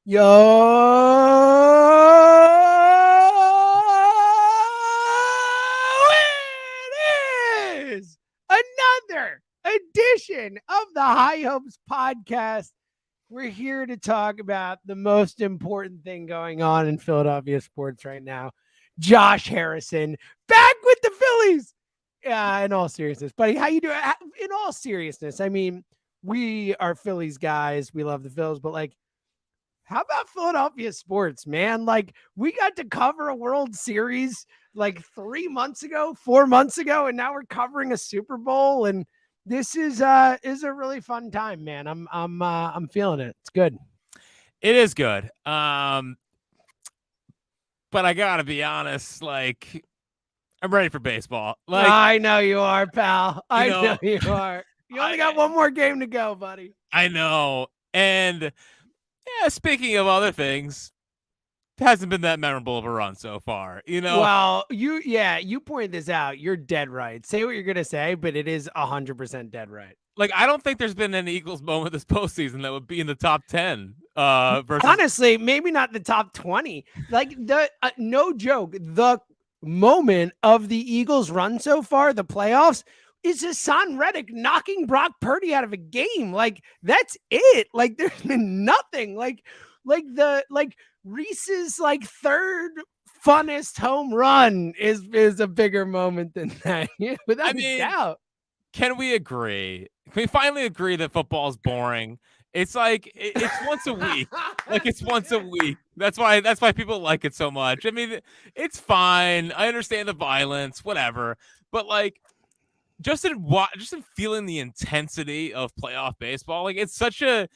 Yo, it is another edition of the High Hopes podcast. We're here to talk about the most important thing going on in Philadelphia sports right now. Josh Harrison back with the Phillies. In all seriousness, buddy, how you doing? In all seriousness, I mean, we are Phillies guys. We love the Phils, but like, how about Philadelphia sports, man? Like, we got to cover a World Series like 3 months ago, 4 months ago, and now we're covering a Super Bowl. And this is a really fun time, man. I'm feeling it. It's good. It is good. But I gotta be honest, like, I'm ready for baseball. Like, I know you are, pal. I know, know you are. You only got one more game to go, buddy. I know. And yeah, speaking of other things, it hasn't been that memorable of a run so far. Well, you pointed this out. You're dead right. Say what you're gonna say, but it is 100% dead right. Like, I don't think there's been an Eagles moment this postseason that would be in the top 10. Versus honestly, maybe not the top 20. Like the no joke, the moment of the Eagles' run so far, the playoffs, is Hassan Reddick knocking Brock Purdy out of a game. Like that's it. Like there's been nothing. Like Reese's like third funnest home run is a bigger moment than that. Without a doubt. Can we agree? Can we finally agree that football is boring? It's like it's once a week. Like it's once a week. That's why people like it so much. I mean, it's fine. I understand the violence, whatever. But like just in feeling the intensity of playoff baseball, like it's such a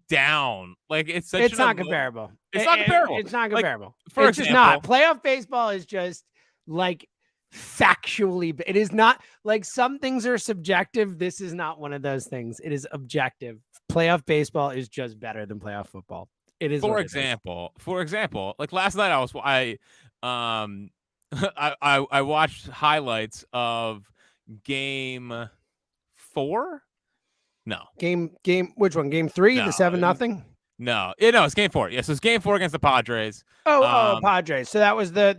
down. Like it's not comparable. It's not comparable. It's not comparable. For it's example, just not. Playoff baseball is just like factually, it is not like some things are subjective. This is not one of those things. It is objective. Playoff baseball is just better than playoff football. It is. For example, like last night I watched highlights of game 4. No. Game which one? Game 3, the 7-0? No, it's game 4. Yes, it was game 4 against the Padres. Padres. So that was the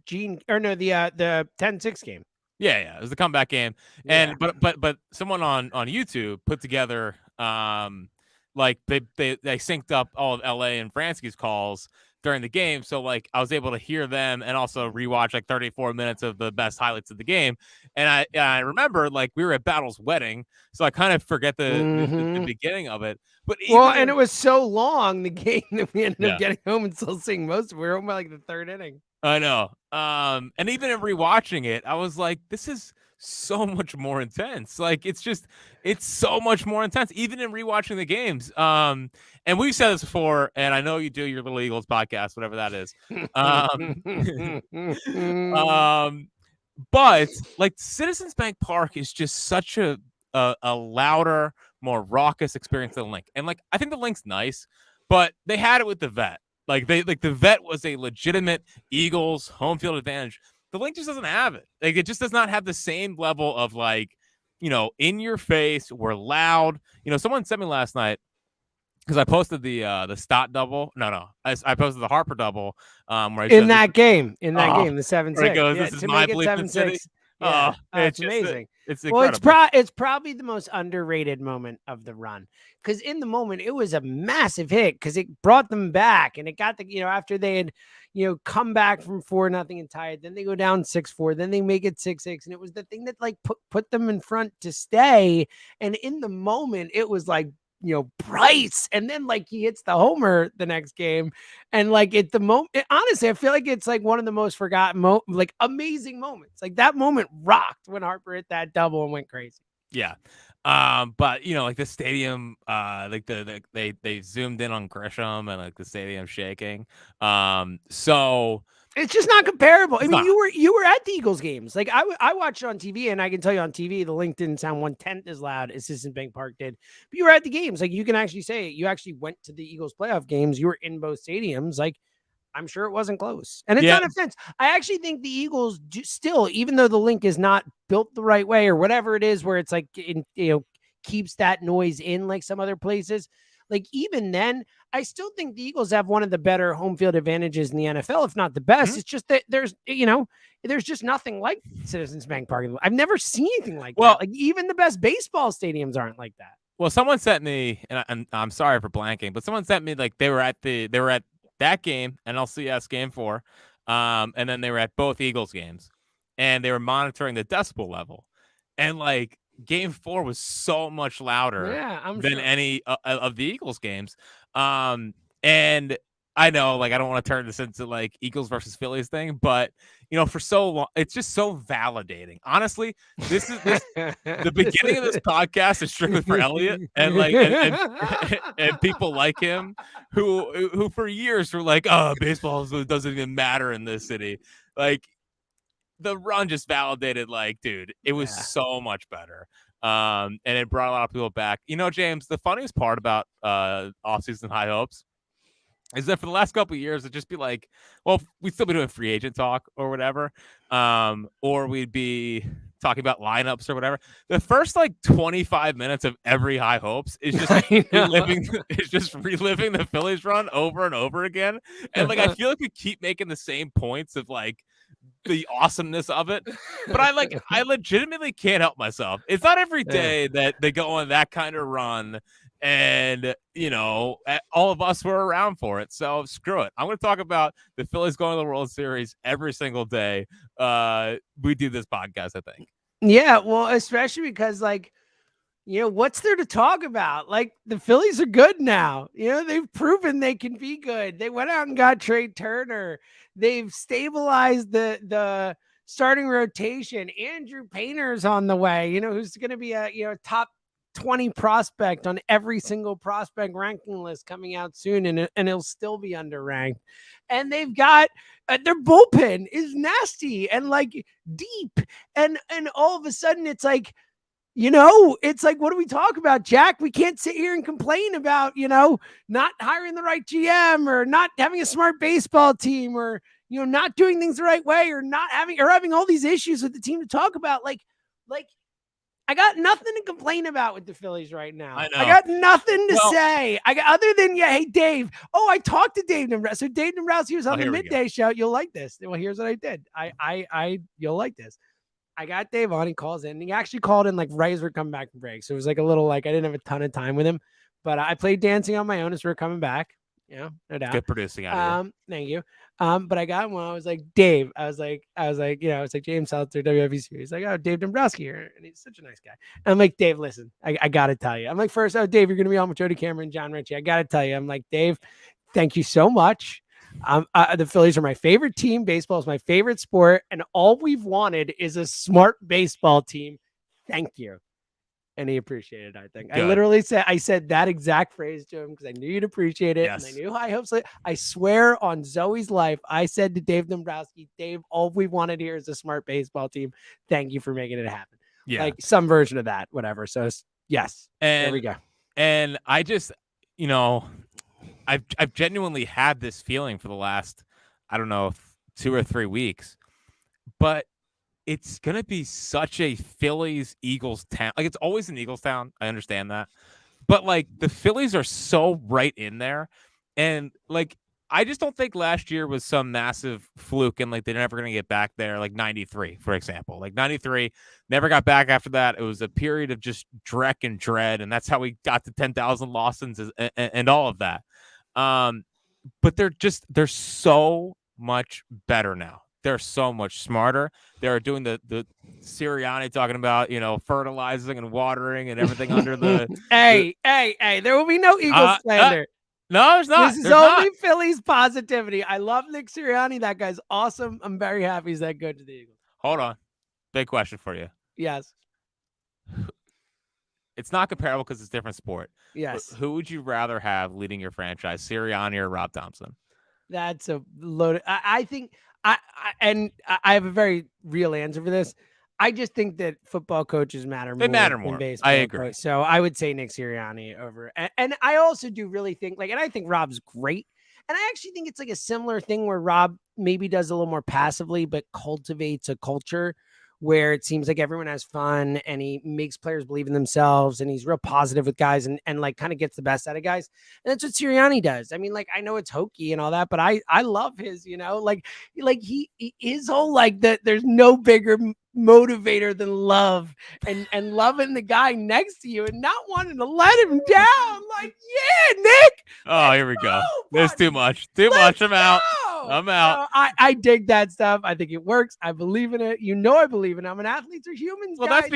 10-6 game. Yeah, it was the comeback game. Yeah. And but someone on YouTube put together like they synced up all of LA and Fransky's calls during the game, so like I was able to hear them and also rewatch like 34 minutes of the best highlights of the game. And I remember like we were at Battle's wedding, so I kind of forget the beginning of it. But and it was so long, the game, that we ended up getting home and still seeing most of it. We were home by like the third inning. I know. And even in rewatching it, I was like, this is so much more intense. Like it's so much more intense, even in rewatching the games. And we've said this before, and I know you do your Little Eagles podcast, whatever that is. But like Citizens Bank Park is just such a louder, more raucous experience than the Link. And like I think the Link's nice, but they had it with the Vet. Like the Vet was a legitimate Eagles home field advantage. The Link just doesn't have it. Like it just does not have the same level of like, in your face. We're loud. Someone sent me last night because I posted the Stott double. No, I posted the Harper double. Where in that game, the 7-6. This is my belief in the city. Yeah, it's amazing. It's incredible. Well, it's probably the most underrated moment of the run, because in the moment it was a massive hit because it brought them back, and it got after they had come back from 4-0 and tied, then they go down 6-4, then they make it 6-6, and it was the thing that like put them in front to stay. And in the moment, it was like Bryce, and then like he hits the homer the next game, and like at the moment, honestly, I feel like it's like one of the most forgotten like amazing moments. Like that moment rocked when Harper hit that double and went crazy. Yeah. But like the stadium, like they zoomed in on Grisham and like the stadium shaking. So it's just not comparable. I mean, you were at the Eagles games. Like I watched it on TV, and I can tell you on TV, the Link didn't sound 1/10 as loud as Citizens Bank Park did. But you were at the games. Like you can actually say you actually went to the Eagles playoff games. You were in both stadiums. Like I'm sure it wasn't close. And it's not an offense. I actually think the Eagles still, even though the Link is not built the right way or whatever it is, where it's like keeps that noise in like some other places. like even then, I still think the Eagles have one of the better home field advantages in the NFL, if not the best. Mhm. It's just that there's just nothing like Citizens Bank Park. I've never seen anything like Well, that. Like even the best baseball stadiums aren't like that. Well, someone sent me, and I'm sorry for blanking, but someone sent me like they were at that game, NLCS game 4, and then they were at both Eagles games, and they were monitoring the decibel level, and like game 4 was so much louder Yeah, I'm than sure. any of the Eagles games, and I know like I don't want to turn this into like Eagles versus Phillies thing, but for so long it's just so validating. Honestly, this the beginning of this podcast is strictly for Elliot and like and and people like him who for years were like, oh, baseball doesn't even matter in this city. Like the run just validated, like, dude, it was so much better. And it brought a lot of people back. James, the funniest part about offseason high hopes is that for the last couple of years, it'd just be like, well, we'd still be doing free agent talk or whatever, or we'd be talking about lineups or whatever. The first like 25 minutes of every high hopes is just reliving the Phillies run over and over again, and like I feel like we keep making the same points of like the awesomeness of it, but I legitimately can't help myself. It's not every day that they go on that kind of run. And, all of us were around for it. So screw it. I'm going to talk about the Phillies going to the World Series every single day. We do this podcast, I think. Yeah, well, especially because, like, what's there to talk about? Like, the Phillies are good now. They've proven they can be good. They went out and got Trey Turner. They've stabilized the starting rotation. Andrew Painter's on the way, who's going to be a top 20 prospect on every single prospect ranking list coming out soon, and he'll still be underranked. And they've got their bullpen is nasty and like deep, and all of a sudden it's like, it's like, what do we talk about, Jack? We can't sit here and complain about, not hiring the right GM or not having a smart baseball team or, not doing things the right way or having all these issues with the team to talk about. Like I got nothing to complain about with the Phillies right now. I know. I got nothing to say. Other than, hey, Dave. Oh, I talked to Dave Dombrowski. So Dave Dombrowski was on the midday show. You'll like this. Well, here's what I did. You'll like this. I got Dave on. He calls in. He actually called in like right as we're coming back from break. So it was like a little like I didn't have a ton of time with him, but I played dancing on my own as we were coming back. No doubt. Good producing out here. Thank you. But I got him when I was like, Dave. I was like, it's like James Seltzer, WFBC. He's like, oh, Dave Dombrowski here. And he's such a nice guy. And I'm like, Dave, listen, I got to tell you. I'm like, first, Dave, you're going to be on with Jody Cameron, John Ritchie. I got to tell you. I'm like, Dave, thank you so much. The Phillies are my favorite team. Baseball is my favorite sport. And all we've wanted is a smart baseball team. Thank you. And he appreciated it, I think. Good. I said that exact phrase to him because I knew you'd appreciate it. Yes. And I knew high hopes. I swear on Zoe's life, I said to Dave Dombrowski, Dave, all we wanted here is a smart baseball team. Thank you for making it happen. Yeah. Like some version of that, whatever. So yes, there we go. And I just, I've genuinely had this feeling for the last, I don't know, 2 or 3 weeks, but it's going to be such a Phillies-Eagles town. Like, it's always an Eagles town. I understand that. But, like, the Phillies are so right in there. And, like, I just don't think last year was some massive fluke and, like, they're never going to get back there. Like, 93, for example. Like, 93, never got back after that. It was a period of just dreck and dread. And that's how we got to 10,000 losses and all of that. But they're so much better now. They're so much smarter. They're doing the Sirianni talking about, fertilizing and watering and everything under the. Hey, there will be no Eagles slander. No, there's not. This is only Phillies positivity. I love Nick Sirianni. That guy's awesome. I'm very happy he's that good to the Eagles. Hold on. Big question for you. Yes. It's not comparable because it's a different sport. Yes. Who would you rather have leading your franchise, Sirianni or Rob Thompson? That's a loaded. I think I have a very real answer for this. I just think that football coaches matter more. They matter more. Than baseball I agree. Coach. So I would say Nick Sirianni over. And I also do really think and I think Rob's great. And I actually think it's like a similar thing where Rob maybe does a little more passively, but cultivates a culture where it seems like everyone has fun and he makes players believe in themselves and he's real positive with guys and like kind of gets the best out of guys. And that's what Sirianni does. I mean, like, I know it's hokey and all that, but I love his, like he is whole like that. There's no bigger motivator than love and loving the guy next to you and not wanting to let him down. Like, yeah, Nick. Oh, here we go. There's too much. Let's I'm out. go. I'm out. So I dig that stuff. I think it works. I believe in it. I believe in it. I'm an athletes are humans. Well, guys. that's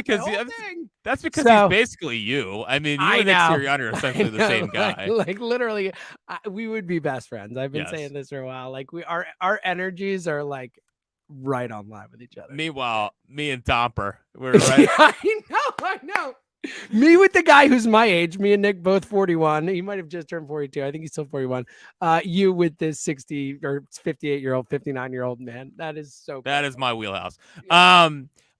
because So- he's basically you. I mean, you I and Nick know. Sirianni are essentially the same guy. Like literally, we would be best friends. I've been Yes. saying this for a while. Like our energies are like right on line with each other. Meanwhile, me and Domper, we're right. I know. Me with the guy who's my age, me and Nick both 41. He might have just turned 42. I think he's still 41. You with this 60 or 58-year-old, 59-year-old man. That is so cool. That is my wheelhouse. Yeah.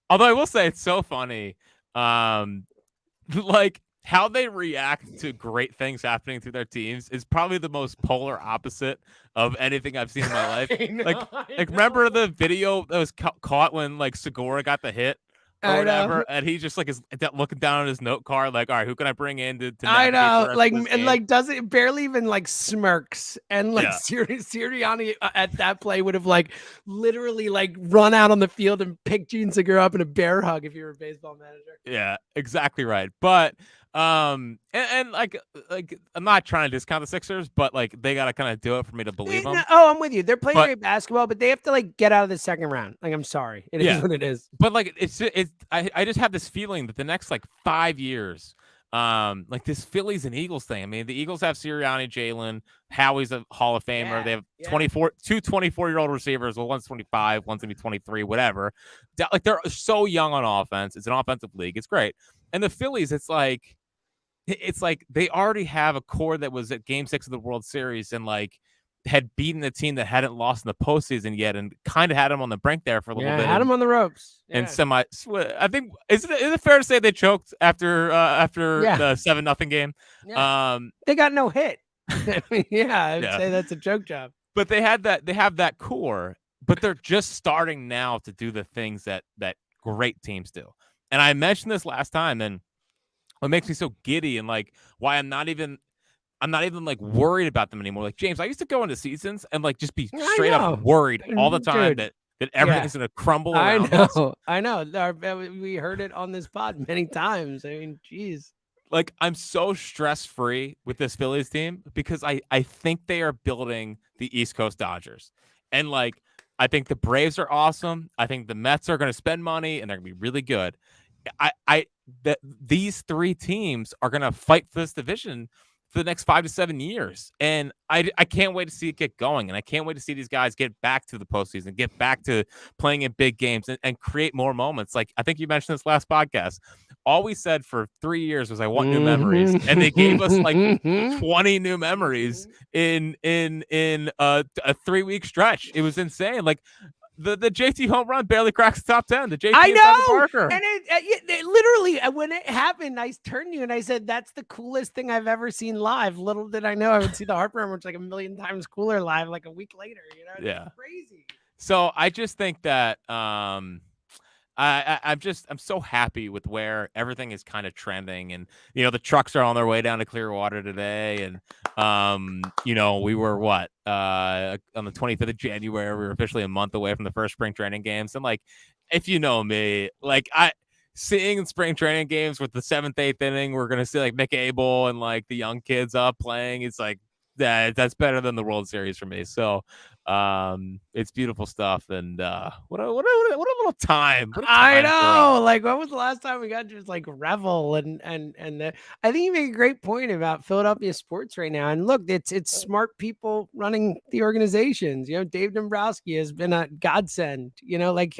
Although I will say it's so funny. Like how they react to great things happening through their teams is probably the most polar opposite of anything I've seen in my life. Remember the video that was caught when like Segura got the hit or whatever, and he just like is looking down at his note card, like, all right, who can I bring in to I know, like, and like doesn't barely even like smirks, and like Sirianni at that play would have like literally like run out on the field and picked Gene Segura up in a bear hug if you were a baseball manager. Yeah, exactly right. But and like I'm not trying to discount the Sixers, but like they got to kind of do it for me to believe them. Oh, I'm with you. They're playing great basketball, but they have to like get out of the second round. Like, I'm sorry, it is what it is. But like I just have this feeling that the next like 5 years, like this Phillies and Eagles thing. I mean, the Eagles have Sirianni, Jalen, Howie's a Hall of Famer. They have 2 24-year-old receivers. Well, one's 25, one's gonna be 23, whatever. Like they're so young on offense. It's an offensive league. It's great. And the Phillies, it's like they already have a core that was at Game 6 of the World Series and like had beaten the team that hadn't lost in the postseason yet, and kind of had them on the brink there for a little bit. Had them on the ropes. And I think is it fair to say they choked after the 7-0 game? Yeah. They got no hit. I would say that's a joke job. But they have that core, but they're just starting now to do the things that great teams do. And I mentioned this last time, and what makes me so giddy and like why I'm not even like worried about them anymore. Like, James, I used to go into seasons and like just be straight up worried all the time that everything's going to crumble around us. I know. We heard it on this pod many times. I mean, geez. Like, I'm so stress-free with this Phillies team because I think they are building the East Coast Dodgers. And like, I think the Braves are awesome. I think the Mets are going to spend money and they're going to be really good. These three teams are going to fight for this division for the next 5 to 7 years. And I can't wait to see it get going. And I can't wait to see these guys get back to the postseason, get back to playing in big games and create more moments. Like, I think you mentioned this last podcast. All we said for 3 years was, I want new memories. And they gave us like 20 new memories in a 3-week stretch. It was insane. Like, the JT home run barely cracks the top 10. The JT I know, Parker. And it literally, when it happened, I turned to you and I said, "That's the coolest thing I've ever seen live." Little did I know I would see the Harper, which like a million times cooler live, like a week later. It's crazy. So I just think that I'm so happy with where everything is kind of trending, and the trucks are on their way down to Clearwater today, and we were on the 25th of January, we were officially a month away from the first spring training games, and like, if you know me, like seeing spring training games with the 7th, 8th inning, we're gonna see like Mick Abel and like the young kids up playing. It's like that's better than the World Series for me. So it's beautiful stuff, and what a little time. I know. Like, when was the last time we got to just like revel and I think you make a great point about Philadelphia sports right now. And look, it's smart people running the organizations. Dave Dombrowski has been a godsend. Like,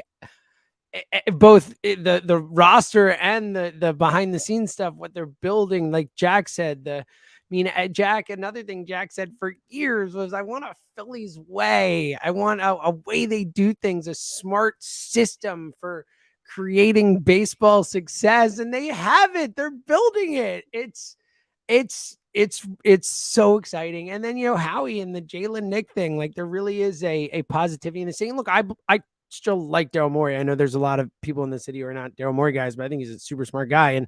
both the roster and the behind the scenes stuff, what they're building. Like Jack said, another thing Jack said for years was, I want a Phillies way. I want a way they do things, a smart system for creating baseball success. And they have it. They're building it. It's so exciting. And then, Howie and the Jalen Nick thing, like, there really is a positivity in the saying, look, I still like Daryl Morey. I know there's a lot of people in the city who are not Daryl Morey guys, but I think he's a super smart guy. And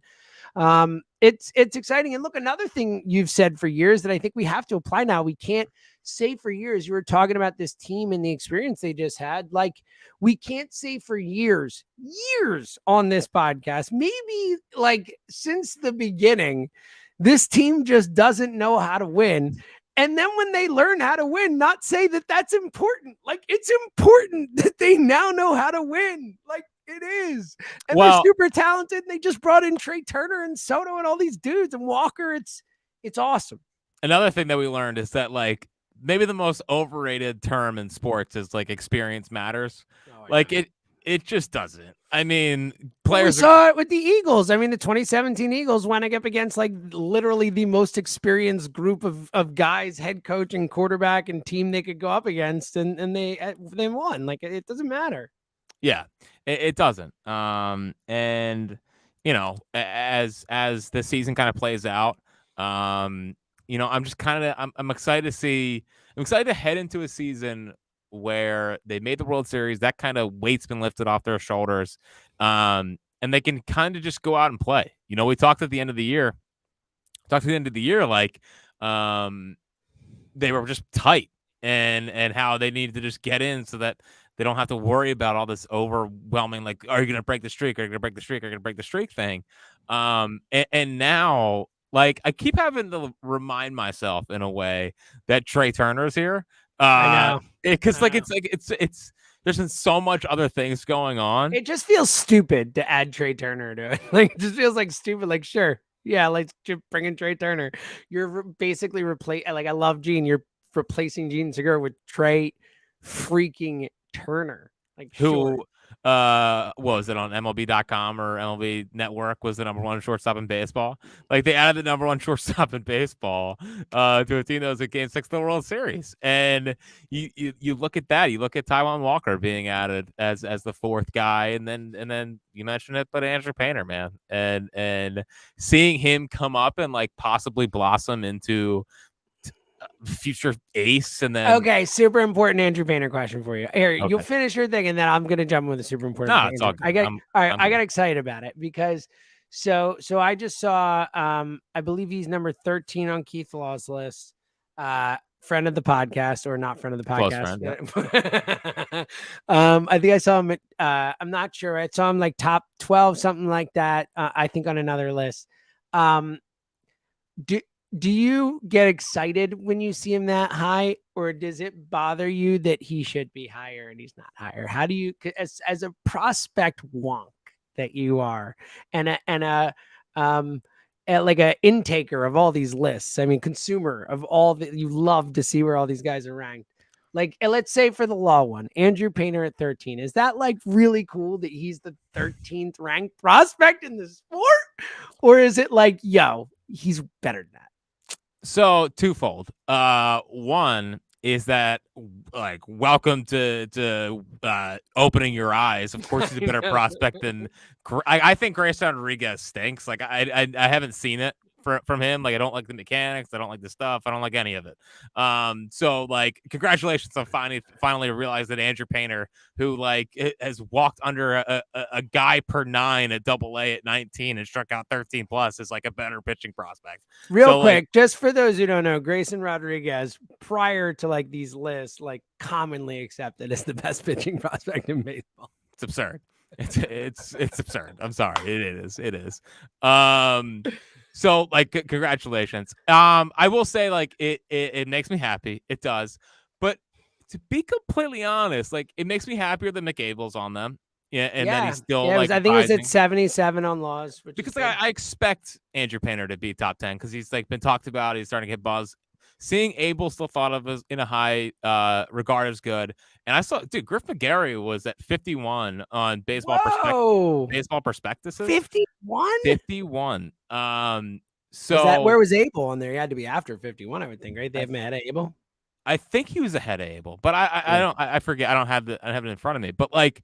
it's exciting. And look, another thing you've said for years that I think we have to apply now. We can't say for years. You were talking about this team and the experience they just had. Like, we can't say for years on this podcast, maybe like since the beginning, this team just doesn't know how to win. And then when they learn how to win, not say that that's important. Like, it's important that they now know how to win. Like, it is. And they're super talented. And they just brought in Trey Turner and Soto and all these dudes and Walker. It's awesome. Another thing that we learned is that, like, maybe the most overrated term in sports is like experience matters. Oh, like it just doesn't. I mean, players saw it with the Eagles. I mean, the 2017 Eagles went up against like literally the most experienced group of guys, head coach and quarterback and team they could go up against, and they won. Like, it doesn't matter. Yeah, it doesn't. And you know, as the season kind of plays out, you know, I'm just kind of I'm excited to see. I'm excited to head into a season where they made the World Series. That kind of weight's been lifted off their shoulders, and they can kind of just go out and play. You know, we talked at the end of the year. Like, they were just tight, and how they needed to just get in so that they don't have to worry about all this overwhelming, like, are you going to break the streak? Are you going to break the streak? Are you going to break the streak thing? And now, like, I keep having to remind myself in a way that Trey Turner's here. I know. Because it's there's been so much other things going on. It just feels stupid to add Trey Turner to it. Like, it just feels like stupid. Like, sure. Yeah, let's just bring in Trey Turner. You're basically replacing, like, I love Gene. You're replacing Gene Segura with Trey freaking Turner. Like, who what was it on MLB.com or MLB Network was the number one shortstop in baseball? Like, they added the number one shortstop in baseball to a team that was at Game 6 of the World Series. And you look at that, you look at Taijuan Walker being added as the fourth guy, and then you mentioned it, but Andrew Painter, man, and seeing him come up and like possibly blossom into future ace. And then super important Andrew Painter question for you. Here, you'll finish your thing, and then I'm gonna jump with a super important. No, it's all good. I got excited about it because so I just saw I believe he's number 13 on Keith Law's list. Friend of the podcast, or not friend of the podcast. Friend, yeah. I think I saw him at, I'm not sure. I saw him like top 12, something like that. I think on another list. Do you get excited when you see him that high, or does it bother you that he should be higher and he's not higher? How do you, as a prospect wonk that you are, and like a intaker of all these lists, I mean, consumer of all that, you love to see where all these guys are ranked. Like, let's say for the law one, Andrew Painter at 13. Is that like really cool that he's the 13th ranked prospect in the sport? Or is it like, yo, he's better than that? So twofold. One is that, like, welcome to opening your eyes. Of course, he's a better prospect than I think Grayson Rodriguez stinks. Like, I haven't seen it from him. Like, I don't like the mechanics. I don't like the stuff. I don't like any of it. So, like, congratulations on finally realized that Andrew Painter, who like has walked under a guy per 9 at AA at 19 and struck out 13 plus, is like a better pitching prospect. Real quick, like, just for those who don't know, Grayson Rodriguez, prior to like these lists, like commonly accepted as the best pitching prospect in baseball. It's absurd. It's absurd. I'm sorry. It is. So, like, congratulations. I will say, like, it makes me happy. It does. But to be completely honest, like, it makes me happier than McAble's on them. Yeah, and then he's still like, I think it was at 77 on Laws. Because like, I expect Andrew Painter to be top 10 because he's like been talked about. He's starting to get buzz. Seeing Abel still thought of as in a high regard as good. And I saw, dude, Griff McGarry was at 51 on Baseball Prospectuses. 51? 51. So where was Abel on there? He had to be after 51, I would think, right? They have him ahead of Abel. I think he was ahead of Abel, but I forget. I don't have it in front of me. But like,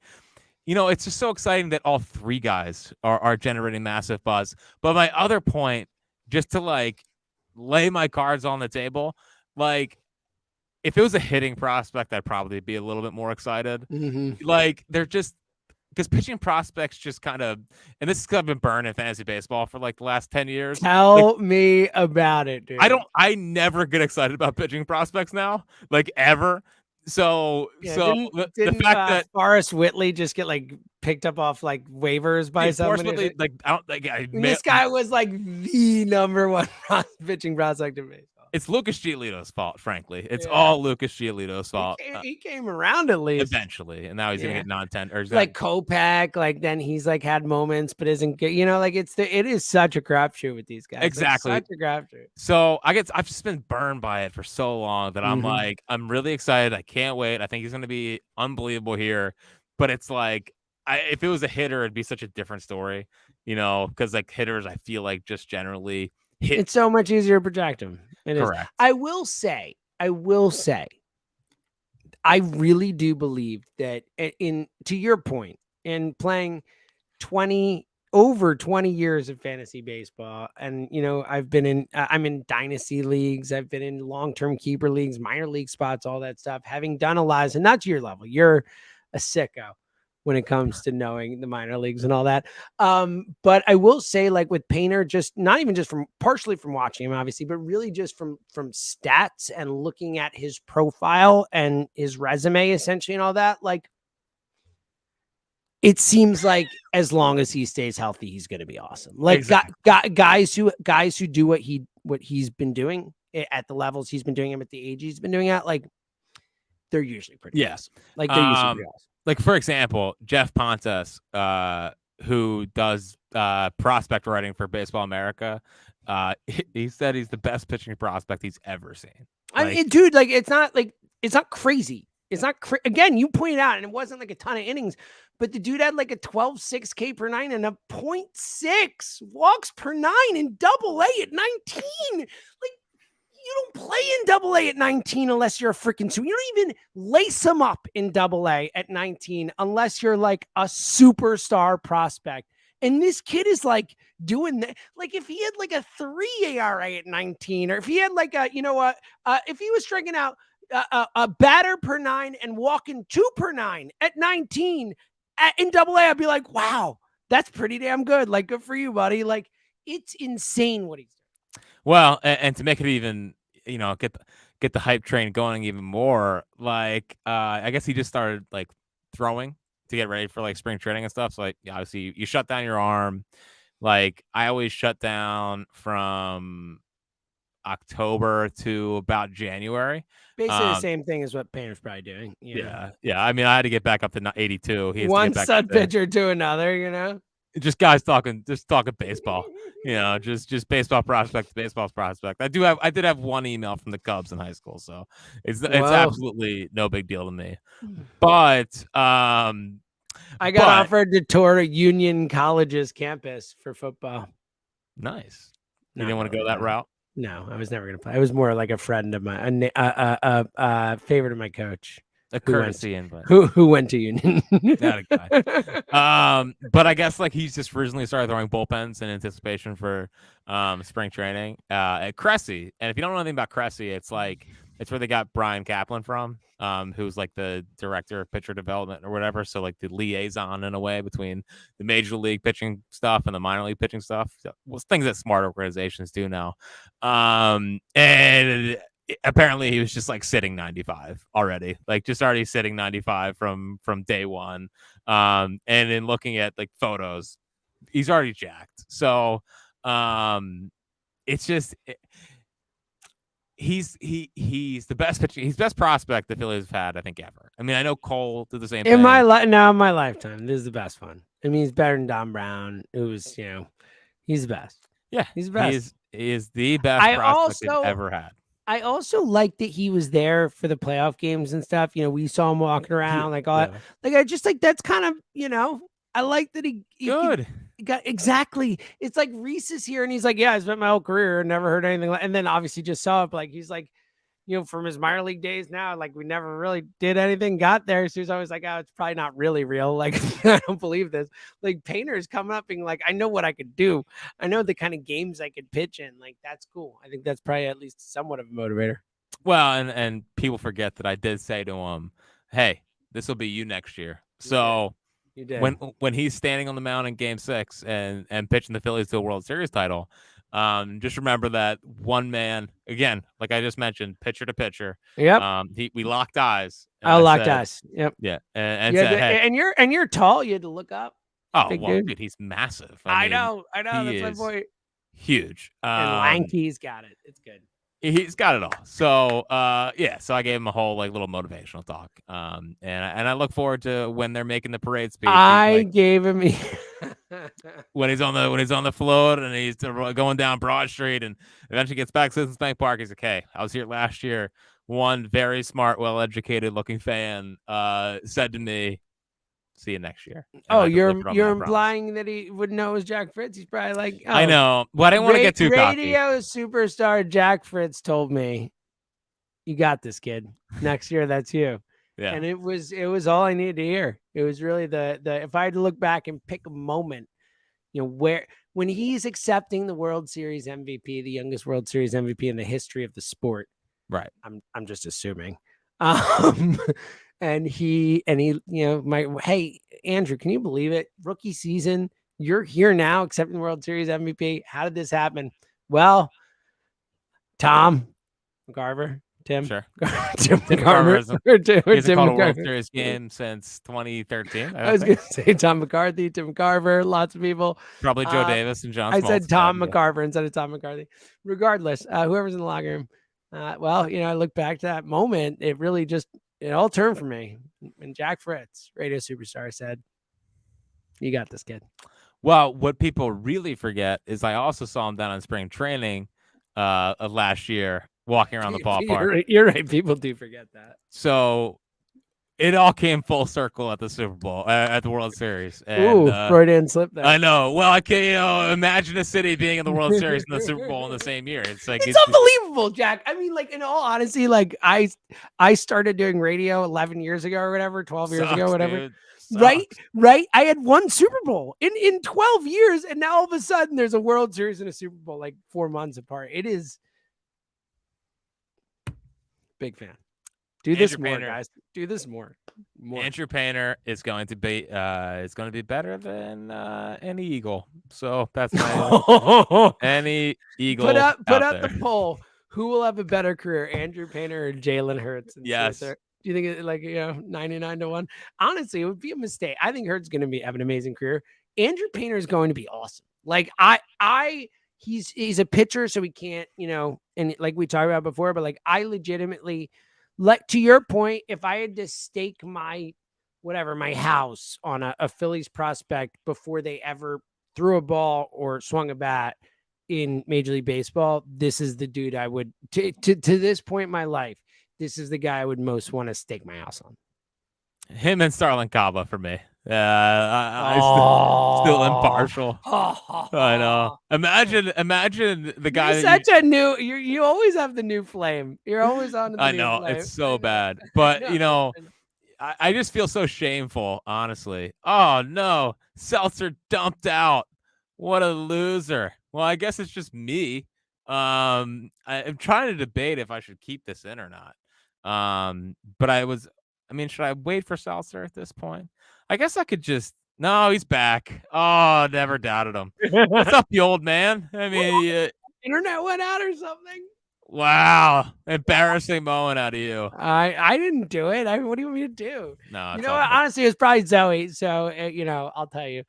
you know, it's just so exciting that all three guys are generating massive buzz. But my other point, just to like lay my cards on the table, like, if it was a hitting prospect, I'd probably be a little bit more excited. Mm-hmm. Like they're just because pitching prospects just kind of, and this has been burned in fantasy baseball for like the last 10 years. Like Tell me about it, dude. I never get excited about pitching prospects now, like ever. So Yeah, the didn't fact that Forrest Whitley just get like picked up off like waivers by somebody? unfortunately, like I don't like And this guy was like the number one pitching prospect in baseball. it's Lucas Giolito's fault, frankly. It's Yeah. all Lucas Giolito's fault. He came around at least Eventually, and now he's gonna get non-tender. like Kopech, like then he's like had moments, but isn't good. You know, like it is such a crapshoot with these guys. Exactly. Like, such a crapshoot. So I've just been burned by it for so long that I'm like, I'm really excited. I can't wait. I think he's gonna be unbelievable here. But it's like, if it was a hitter, it'd be such a different story, because like hitters, I feel like just generally hit. It's so much easier to project him. It Correct. is. I will say, I really do believe that to your point, in playing over 20 years of fantasy baseball, and I'm in dynasty leagues, I've been in long-term keeper leagues, minor league spots, all that stuff, having done a lot, and not to your level. You're a sicko when it comes to knowing the minor leagues and all that. But I will say, like with Painter, just not even just partially from watching him, obviously, but really just from stats and looking at his profile and his resume, essentially, and all that, like it seems like as long as he stays healthy, he's going to be awesome. Like exactly. guys who do what he's been doing at the levels he's been doing him at the age he's been doing at, like they're usually pretty awesome. Like they're usually pretty awesome. Like for example, Jeff Pontes, who does prospect writing for Baseball America, he said he's the best pitching prospect he's ever seen. I mean, dude, like it's not crazy. It's not again, you pointed out, and it wasn't like a ton of innings, but the dude had like a 12.6 K per nine and a 0.6 walks per nine in Double-A at 19. Like you don't play in Double-A at 19 unless you're a freaking super. You don't even lace them up in Double-A at 19 unless you're like a superstar prospect. And this kid is like doing that. Like if he had like a 3 ERA at 19, or if he had like a, if he was striking out a batter per nine and walking 2 per nine at 19 in Double-A, I'd be like, wow, that's pretty damn good. Like, good for you, buddy. Like, it's insane what he's doing. Well, and to make it even, get the hype train going even more, like, I guess he just started like throwing to get ready for like spring training and stuff. So like, obviously you shut down your arm. Like I always shut down from October to about January. Basically the same thing as what Painter's probably doing. Yeah. I mean, I had to get back up to 82. One stud pitcher to another, Just guys talking baseball. Just baseball prospect to baseball prospect. I did have one email from the Cubs in high school, so it's absolutely no big deal to me. But I got offered to tour Union College's campus for football. Nice. You didn't want to go that route? No, I was never going to play. I was more like a friend of mine, a favorite of my coach. A courtesy invite. Who went to Union? Not a guy. But I guess like he's just originally started throwing bullpens in anticipation for spring training at Cressy. And if you don't know anything about Cressy, it's where they got Brian Kaplan from, who's like the director of pitcher development or whatever. So like the liaison in a way between the major league pitching stuff and the minor league pitching stuff. So, things that smart organizations do now. And apparently he was just like sitting 95 already, like just already sitting 95 from day one. And in looking at like photos, he's already jacked. So it's just he's the best pitcher. He's the best prospect the Phillies have had, I think, ever. I mean, I know Cole did the same thing. In my lifetime, this is the best one. I mean, he's better than Don Brown. It was, he's the best. Yeah, he's the best. He is the best prospect they've ever had. I also like that he was there for the playoff games and stuff. We saw him walking around like all that. Like I just like that's kind of, I like that he got exactly. It's like Reese is here and he's like, yeah, I spent my whole career and never heard anything and then obviously just saw it. Like he's like, from his minor league days now, like we never really did anything, got there. So he's always like, oh, it's probably not really real. Like, I don't believe this. Like Painter's coming up being like, I know what I could do. I know the kind of games I could pitch in. Like, that's cool. I think that's probably at least somewhat of a motivator. Well, and people forget that I did say to him, "Hey, this will be you next year." So You did. when he's standing on the mound in Game 6 and pitching the Phillies to a World Series title, just remember that one man again, like I just mentioned, pitcher to pitcher. Yep. We locked eyes, and I I locked said, us. Yep. yeah, and You had said, to, "Hey, and you're tall. You had to look up. oh Big well, dude. dude, he's massive. I mean, know. he That's my is point. huge. And Lanky's got it. It's good. He's got it all. So, yeah. So I gave him a whole like little motivational talk. And I look forward to when they're making the parade speech. I gave him when he's on the float and he's going down Broad Street and eventually gets back to Citizens Bank Park. He's like, "Hey, I was here last year." One very smart, well-educated looking fan said to me, "See you next year." And Oh, I you're delivered on that promise. implying that he would know it was Jack Fritz. He's probably like, oh, I know, but I didn't want to get too cocky. Radio superstar Jack Fritz told me, "You got this, kid. Next year, that's you." Yeah. And it was all I needed to hear. It was really the if I had to look back and pick a moment, where when he's accepting the World Series MVP, the youngest World Series MVP in the history of the sport. Right. I'm just assuming. And he, hey, Andrew, can you believe it? Rookie season, you're here now accepting the World Series MVP. How did this happen? Well, Tom McCarver, Tim. Sure. Tim McCarver McCarver. Hasn't called a World Series game since 2013. I was going to say Tom McCarthy, Tim McCarver, lots of people. Probably Joe Davis and John. I said Tom McCarver instead of Tom McCarthy. Regardless, whoever's in the locker room. Well, I look back to that moment. It really it all turned for me. And Jack Fritz, radio superstar, said, "You got this, kid." Well, what people really forget is I also saw him down on spring training of last year, walking around the ballpark. You're right. People do forget that. So it all came full circle at the Super Bowl, at the World Series. And, ooh, Freudian slip there. I know. Well, I can imagine a city being in the World Series and the Super Bowl in the same year. It's like it's unbelievable, Jack. I mean, like in all honesty, like I started doing radio 11 years ago or whatever, 12 years ago, whatever. Right. I had one Super Bowl in 12 years, and now all of a sudden there's a World Series and a Super Bowl like 4 months apart. It is big fan. Do this more, guys. Do this more. Andrew Painter is going to be better than any Eagle. So that's my any Eagle. Put up the poll. Who will have a better career, Andrew Painter or Jalen Hurts? Yes. Do you think it 99-1? Honestly, it would be a mistake. I think Hurts is going to have an amazing career. Andrew Painter is going to be awesome. Like he's a pitcher, so he can't, and like we talked about before, but like I legitimately. Like to your point, if I had to stake my house on a Phillies prospect before they ever threw a ball or swung a bat in Major League Baseball, this is the dude I would to this point in my life. This is the guy I would most want to stake my house on. Him and Starlin Caba for me. I still impartial. I know. Imagine the guy. You always have the new flame. You're always on. I know it's so bad, but I just feel so shameful, honestly. Oh no, Seltzer dumped out. What a loser. Well, I guess it's just me. I'm trying to debate if I should keep this in or not. But should I wait for Seltzer at this point? I guess I could just. No, he's back. Oh, never doubted him. What's up, you old man? I mean, internet went out or something. Wow, embarrassing moment out of you. I didn't do it. What do you want me to do? No, what? Honestly, it was probably Zoe. So I'll tell you.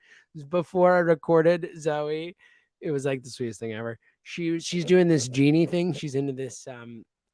Before I recorded Zoe, it was like the sweetest thing ever. She's doing this genie thing. She's into this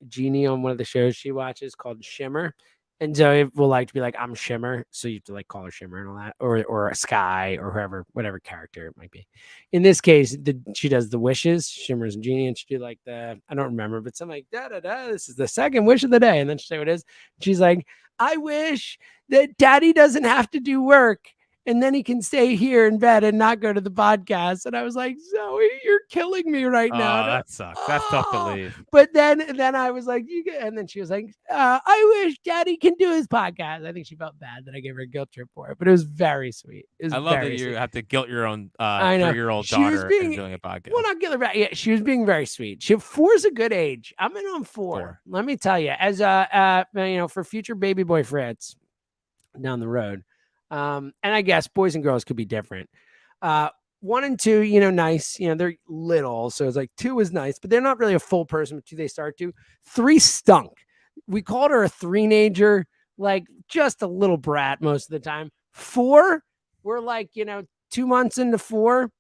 genie on one of the shows she watches called Shimmer. And Zoe will like to be like, I'm Shimmer. So you have to like call her Shimmer and all that, or a Sky or whatever character it might be. In this case, she does the wishes. Shimmer's a genie, and she do like I don't remember, but something like da-da-da. This is the second wish of the day. And then she say what it is. She's like, I wish that daddy doesn't have to do work and then he can stay here in bed and not go to the podcast. And I was like, Zoe, you're killing me right now. Oh, that sucks. That's tough to leave. But then I was like, and then she was like, I wish Daddy can do his podcast. I think she felt bad that I gave her a guilt trip for it, but it was very sweet. It was I love that you sweet. have to guilt your own I know. 3-year-old She was daughter being- in doing a podcast. Well, not guilt her back. Yeah, she was being very sweet. 4 is a good age. I'm in on 4. Let me tell you, as for future baby boy Fritz down the road. And I guess boys and girls could be different. 1 and 2, nice. They're little, so it's like 2 is nice, but they're not really a full person. But 2 they start to. 3 stunk. We called her a 3-nager, like just a little brat most of the time. 4, we're like 2 months into 4.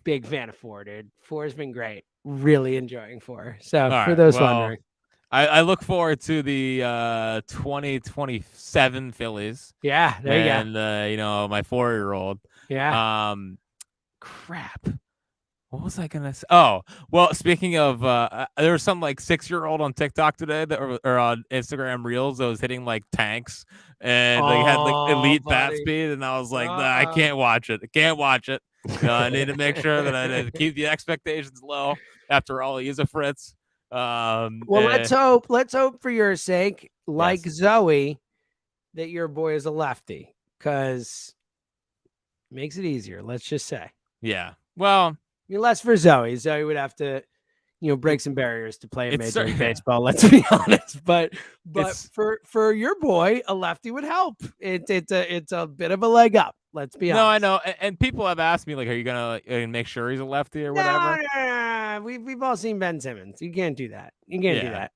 Big fan of 4, dude. 4 has been great. Really enjoying 4. So for those wondering. I look forward to the 2027 Phillies. Yeah, there you go. And my 4-year-old. Yeah. Crap. What was I gonna say? Oh, well, speaking of, there was some like 6-year-old on TikTok today or on Instagram Reels that was hitting like tanks and they had like elite bat speed, and I was like, nah, I can't watch it. I can't watch it. I need to make sure that I keep the expectations low. After all, he's a Fritz. Let's hope for your sake, like Zoe, that your boy is a lefty, because it makes it easier. Let's just say. Yeah. Well, less for Zoe. Zoe would have to, break some barriers to play a Major League Baseball. Let's be honest. But for your boy, a lefty would help. It's a bit of a leg up. Let's be honest. No, I know. And people have asked me, like, are you gonna make sure he's a lefty or whatever? No. We've all seen Ben Simmons. You can't do that. You can't do that.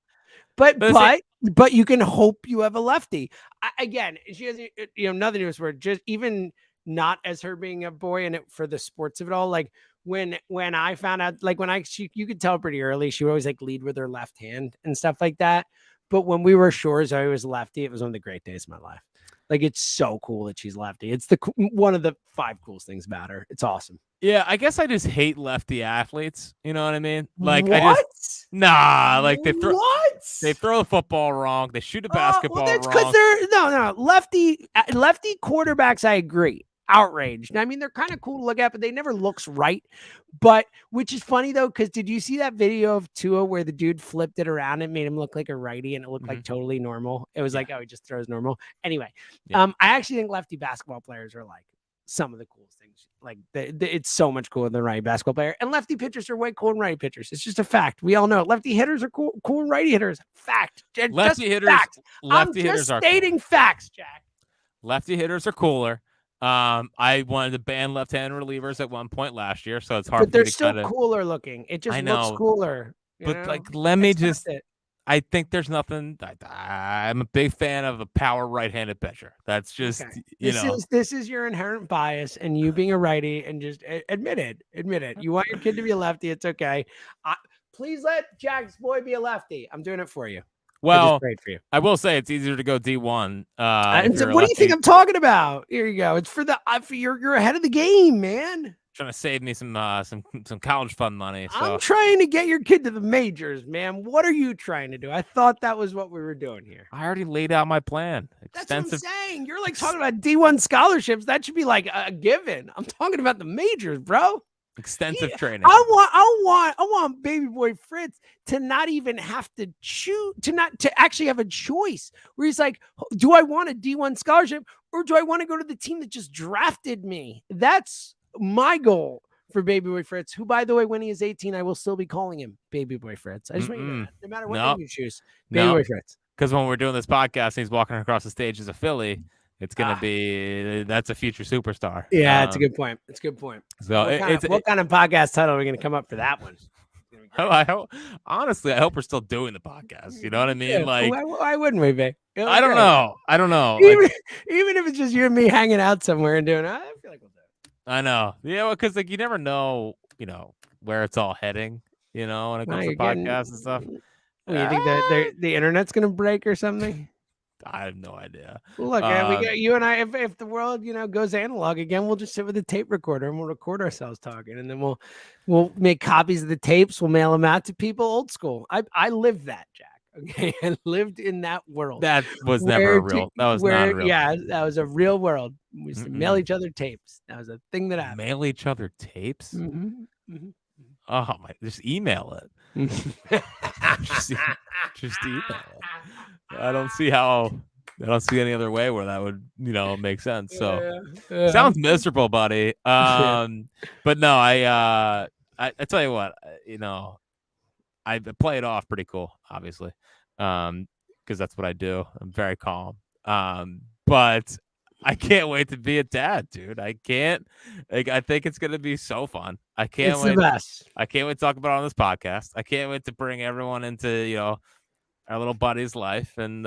But you can hope you have a lefty. Again, she has nothing to do with just even not as her being a boy and for the sports of it all. Like when I found out, like you could tell pretty early, she would always like lead with her left hand and stuff like that. But when we were sure Zoe was lefty, it was one of the great days of my life. Like, it's so cool that she's lefty. It's one of the 5 coolest things about her. It's awesome. Yeah, I guess I just hate lefty athletes. You know what I mean? Like, what? Like they throw what? the football wrong. They shoot a basketball that's wrong. Because they're lefty quarterbacks. I agree. Outraged. I mean, they're kind of cool to look at, but they never looks right. But which is funny though, because did you see that video of Tua where the dude flipped it around and made him look like a righty and it looked like totally normal? It was like, oh, he just throws normal. Anyway, I actually think lefty basketball players are like some of the coolest things. Like it's so much cooler than righty basketball player. And lefty pitchers are way cooler than righty pitchers. It's just a fact. We all know it. Lefty hitters are cool than righty hitters. Fact. Lefty hitters. Facts. Lefty I'm hitters just stating facts, Jack. Lefty hitters are cooler. I wanted to ban left-hand relievers at one point last year, so it's hard. But they're still cooler looking. It just looks cooler. But like, let me just. I think there's nothing. I'm a big fan of a power right-handed pitcher. That's just this is your inherent bias, and you being a righty, and just admit it. You want your kid to be a lefty. It's okay. Please let Jack's boy be a lefty. I'm doing it for you. Well, great for you. I will say it's easier to go D1. What do you think I'm talking about? Here you go. It's for you're ahead of the game, man. Trying to save me some college fund money. So. I'm trying to get your kid to the majors, man. What are you trying to do? I thought that was what we were doing here. I already laid out my plan. That's what I'm saying. You're like talking about D1 scholarships. That should be like a given. I'm talking about the majors, bro. Extensive training. I want baby boy Fritz to not even have to choose, to actually have a choice where he's like, do I want a D1 scholarship or do I want to go to the team that just drafted me? That's my goal for baby boy Fritz, who, by the way, when he is 18, I will still be calling him baby boy Fritz. I just want you to know that, no matter what name you choose, baby boy Fritz. Because when we're doing this podcast and he's walking across the stage as a Philly, it's gonna be that's a future superstar. Yeah, it's a good point. It's a good point. So what kind of podcast title are we gonna come up for that one? I hope we're still doing the podcast. You know what I mean? Yeah, like, why wouldn't we be? I don't know. Even if it's just you and me hanging out somewhere and doing it, I feel like we'll do it. I know. Yeah, because like you never know, where it's all heading. When it comes to podcasts and stuff. Well, you think that the internet's gonna break or something? I have no idea. Look, we got you and I. If the world, goes analog again, we'll just sit with a tape recorder and we'll record ourselves talking, and then we'll make copies of the tapes. We'll mail them out to people, old school. I lived that, Jack. Okay, I lived in that world. That was never real. That was not real. Yeah, that was a real world. We used to mail each other tapes. That was a thing that happened. Mail each other tapes? Oh my! Just email it. just email it. I don't see any other way where that would make sense. So sounds miserable, buddy. But no, I tell you what, I play it off pretty cool, obviously, because that's what I do. I'm very calm. But I can't wait to be a dad, dude. I can't. I think it's gonna be so fun. I can't It's wait. the best. I can't wait to talk about it on this podcast. I can't wait to bring everyone into our little buddy's life, and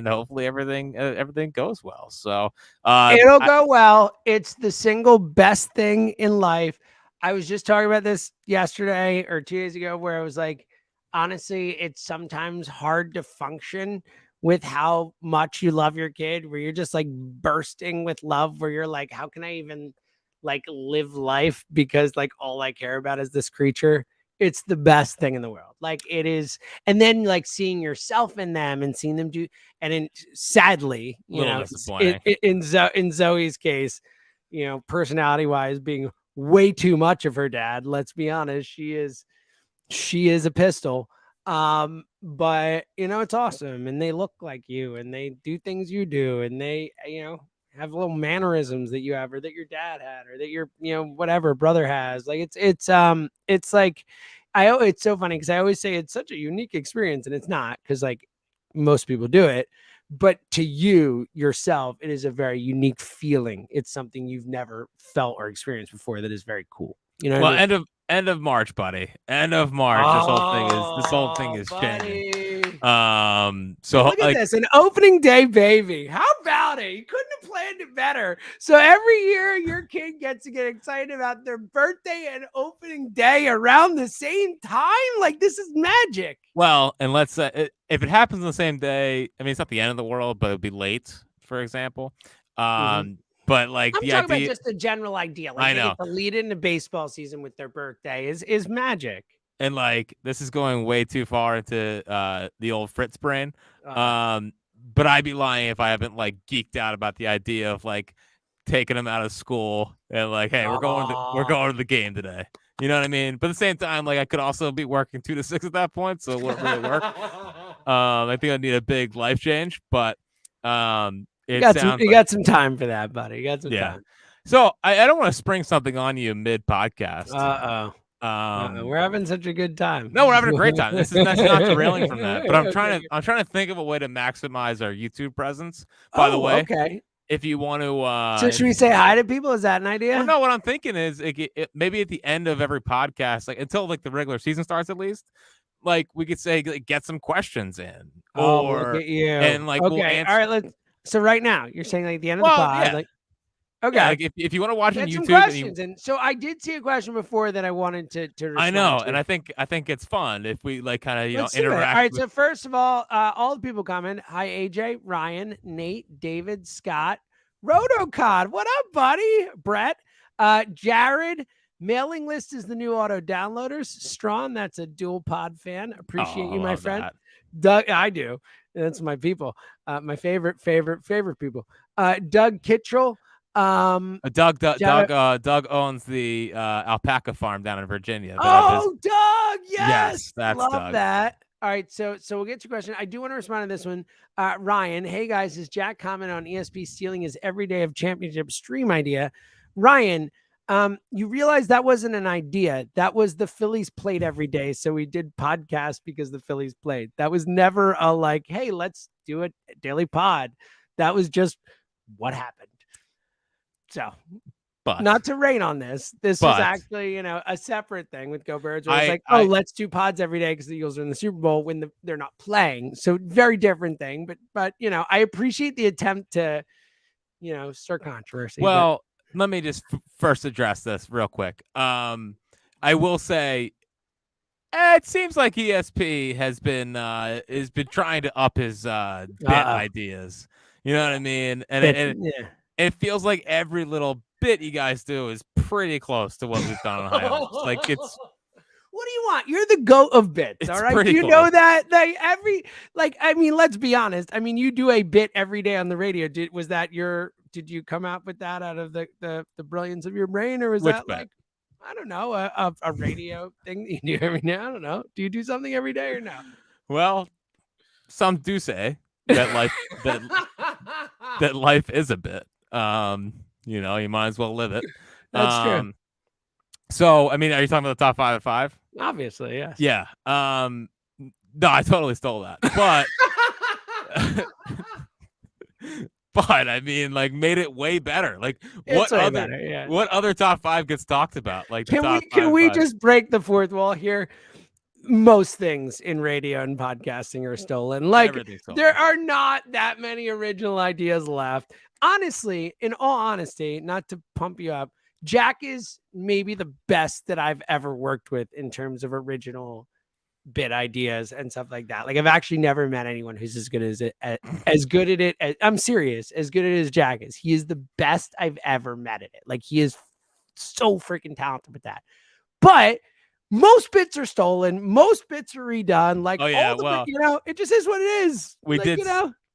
hopefully everything goes well. So it'll go well. It's the single best thing in life. I was just talking about this yesterday or 2 days ago, where I was like, honestly, it's sometimes hard to function with how much you love your kid, where you're just like bursting with love, where you're like, how can I even like live life? Because like all I care about is this creature. It's the best thing in the world. Like it is. And then like seeing yourself in them and seeing them do, and then sadly, in Zoe's case, personality wise, being way too much of her dad. Let's be honest. She is a pistol. But it's awesome. And they look like you, and they do things you do, and they, have little mannerisms that you have, or that your dad had, or that your, whatever brother has. Like it's like, it's so funny because I always say it's such a unique experience, and it's not, because like most people do it, but to you yourself, it is a very unique feeling. It's something you've never felt or experienced before. That is very cool. Well, I mean? End of March, buddy. End of March. This whole thing is changing. So look at this, an opening day baby. How about it? You couldn't have planned it better. So every year your kid gets to get excited about their birthday and opening day around the same time. Like, this is magic. Well, and let's say if it happens on the same day, I mean, it's not the end of the world, but it'd be late, for example. But like I'm talking about just the general idea. Like, I know, to lead into baseball season with their birthday is magic. And like, this is going way too far into the old Fritz brain. But I'd be lying if I haven't like geeked out about the idea of like taking them out of school and like, hey, we're going to the game today. You know what I mean? But at the same time, like, I could also be working 2 to 6 at that point, so it wouldn't really work. I think I need a big life change, but you got some time for that, buddy. You got some time. So I don't want to spring something on you mid podcast. We're having such a good time. No, we're having a great time. That's not derailing from that. But I'm trying to think of a way to maximize our YouTube presence. By the way, okay. If you want to, so should we say hi to people? Is that an idea? Well, no, what I'm thinking is maybe at the end of every podcast, like until like the regular season starts, at least, like we could say, like, get some questions in, or look at you. And like, okay, we'll answer. All right. So right now, you're saying like the end of the pod, yeah. like, okay, yeah, like if you want to watch on YouTube, some questions. And so I did see a question before that I wanted to respond I know, to. and I think it's fun if we like kind of Let's interact. All right, so first of all the people comment. Hi, AJ, Ryan, Nate, David, Scott, Rotocod. What up, buddy? Brett, Jared. Mailing list is the new auto downloaders. Strawn, that's a dual pod fan. Appreciate you, my friend. Doug, I do. That's my people. My favorite people. Doug Kittrell. Doug owns the alpaca farm down in Virginia. Doug, yes, that's love Doug. That. All right, so we'll get to your question. I do want to respond to this one. Ryan, hey guys, is Jack comment on ESP stealing his every day of championship stream idea? Ryan, you realize that wasn't an idea. That was the Phillies played every day. So we did podcast because the Phillies played. That was never a like, hey, let's do a daily pod. That was just what happened. So, but not to rain on this. This was actually, a separate thing with Go Birds. Where it's like, let's do pods every day because the Eagles are in the Super Bowl when they're not playing. So very different thing. But I appreciate the attempt to, stir controversy. Well, let me just first address this real quick. I will say, it seems like ESP has been trying to up his bit ideas. You know what I mean? And it feels like every little bit you guys do is pretty close to what we've done on High Hopes. Like it's. What do you on, you're the goat of bits. It's All right. pretty Do you close. know that? I mean, let's be honest. I mean, you do a bit every day on the radio. Did you come out with that out of the brilliance of your brain, or was Which that bit? like, I don't know, a radio thing that you do every day? I don't know. Do you do something every day or no? Well, some do say that life that life is a bit. You might as well live it. That's true. So, I mean, are you talking about the top 5 at 5? Obviously, yes. Yeah. No, I totally stole that. But but I mean, like, made it way better. Like, what other top 5 gets talked about? Like, can we just break the fourth wall here? Most things in radio and podcasting are stolen. Like, there are not that many original ideas left. Honestly, in all honesty, not to pump you up, Jack is maybe the best that I've ever worked with in terms of original bit ideas and stuff like that. Like, I've actually never met anyone who's as good as good at it. I'm serious, as good at it as Jack is. He is the best I've ever met at it. Like, he is so freaking talented with that. But most bits are stolen. Most bits are redone. Like, it just is what it is.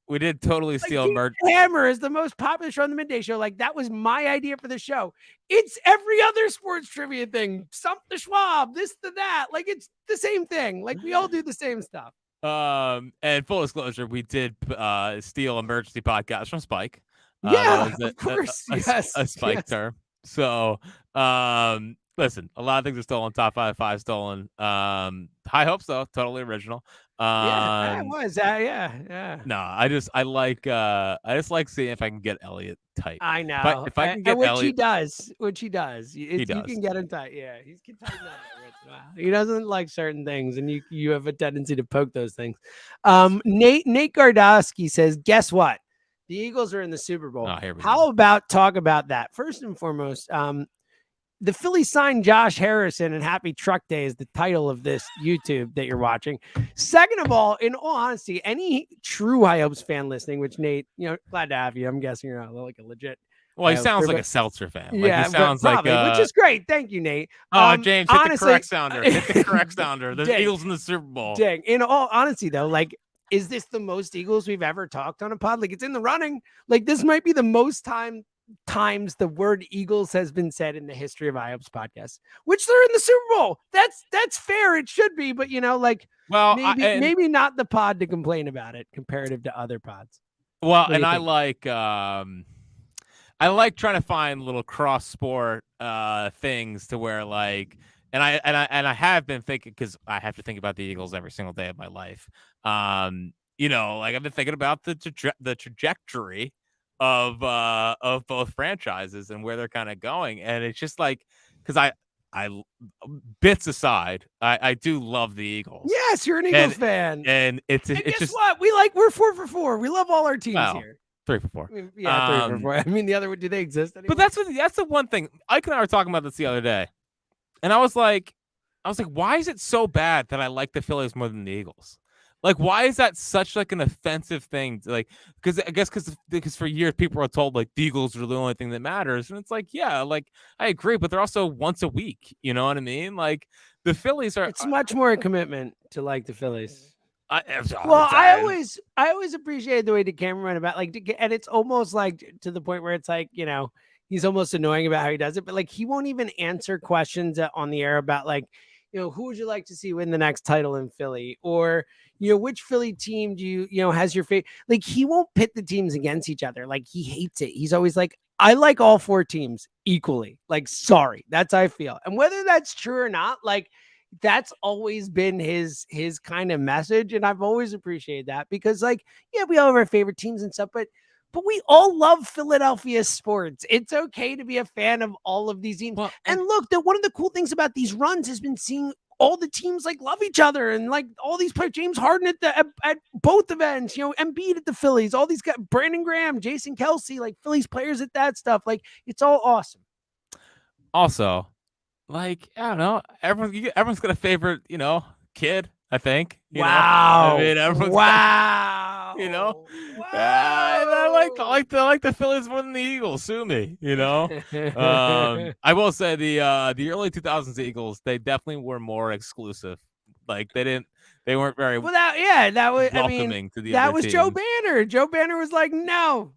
We did totally steal merch. Hammer is the most popular show on the midday show. Like, that was my idea for the show. It's every other sports trivia thing. Stump the Schwab, this, the that. Like, it's the same thing. Like, we all do the same stuff. And full disclosure, we did steal emergency podcast from Spike. Of course. A Spike term. So, listen, a lot of things are stolen. Top 5 stolen. High Hopes though, totally original. That was yeah. No, I just like seeing if I can get Elliot tight. I know. If I can get which Elliot, he does. You does. can get him tight. Yeah, he's tight once in a while. He doesn't like certain things, and you have a tendency to poke those things. Nate Gardowski says, guess what? The Eagles are in the Super Bowl. How about talk about that? First and foremost, the Phillies signed Josh Harrison, and Happy Truck Day is the title of this YouTube that you're watching. Second of all, in all honesty, any true High Hopes fan listening, which Nate, glad to have you. I'm guessing you're not like a legit. Well, he sounds like a Seltzer fan. Like, yeah, he sounds probably, which is great. Thank you, Nate. James, hit the correct sounder. Hit the correct sounder. The Eagles in the Super Bowl. Dang. In all honesty, though, like, is this the most Eagles we've ever talked on a pod? Like, it's in the running. Like, this might be the most times the word Eagles has been said in the history of IOPS podcast, which they're in the Super Bowl. That's fair. It should be, but maybe not the pod to complain about it comparative to other pods. Well, and I like trying to find little cross sport things to where, like, and I have been thinking, because I have to think about the Eagles every single day of my life. Like, I've been thinking about the trajectory of both franchises and where they're kind of going, and it's just like, because I bits aside, I do love the Eagles. Yes, you're an Eagles fan, and it's guess just what? We're 4 for 4. We love all our teams here. 3 for 4. I mean, 3 for 4. I mean, the other, do they exist anymore? But that's the one thing. Ike and I were talking about this the other day, and I was like, why is it so bad that I like the Phillies more than the Eagles? Like, why is that such like an offensive thing? Like, because for years people are told like the Eagles are the only thing that matters, and it's like, yeah, like I agree, but they're also once a week. You know what I mean? Like, the Phillies are. It's much more a commitment to like the Phillies. I always appreciated the way the camera went about, like, and it's almost like to the point where it's like, he's almost annoying about how he does it, but like, he won't even answer questions on the air about like, who would you like to see win the next title in Philly, or which Philly team do you has your favorite? Like, he won't pit the teams against each other. Like, he hates it. He's always like, I like all 4 teams equally. Like, sorry, that's how I feel. And whether that's true or not, like, that's always been his kind of message, and I've always appreciated that, because like, yeah, we all have our favorite teams and stuff, but we all love Philadelphia sports. It's okay to be a fan of all of these teams. Well, and look, one of the cool things about these runs has been seeing all the teams like love each other, and like all these players, James Harden at both events, Embiid at the Phillies, all these guys, Brandon Graham, Jason Kelsey, like Phillies players at that stuff. Like, it's all awesome. Also, like, I don't know, everyone's got a favorite, kid, I think. Wow. I mean, everyone's You know, Whoa. I like the Phillies more than the Eagles. Sue me. You know, I will say the early 2000s Eagles, they definitely were more exclusive. Like they weren't very Well, that was. I mean, welcoming to the that other was Joe teams. Banner. Joe Banner was like, no.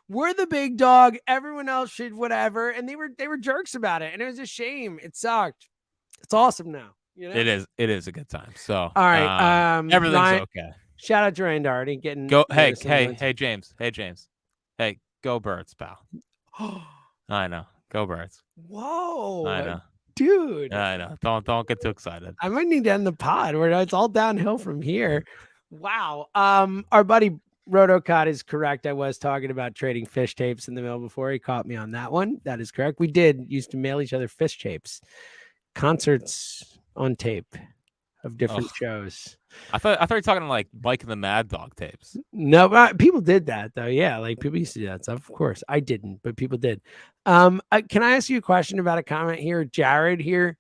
We're the big dog. Everyone else should whatever, and they were jerks about it, and it was a shame. It sucked. It's awesome now. You know, It is a good time. So, all right. everything's Ryan, okay. shout out to Ryan Doherty getting Go, hey, noticing hey, wins. hey, James, hey, go Birds, pal. I know, go Birds. Whoa, I know, dude. I know. Don't get too excited. I might need to end the pod where it's all downhill from here. Wow. Our buddy Rotocott is correct. I was talking about trading fish tapes in the mail before. He caught me on that one. That is correct. We used to mail each other fish tapes, concerts on tape of different shows. I thought you were talking like Mike and the Mad Dog tapes. No, people did that though. Yeah, like people used to do that stuff. Of course, I didn't, but people did. Can I ask you a question about a comment here, Jared? Here,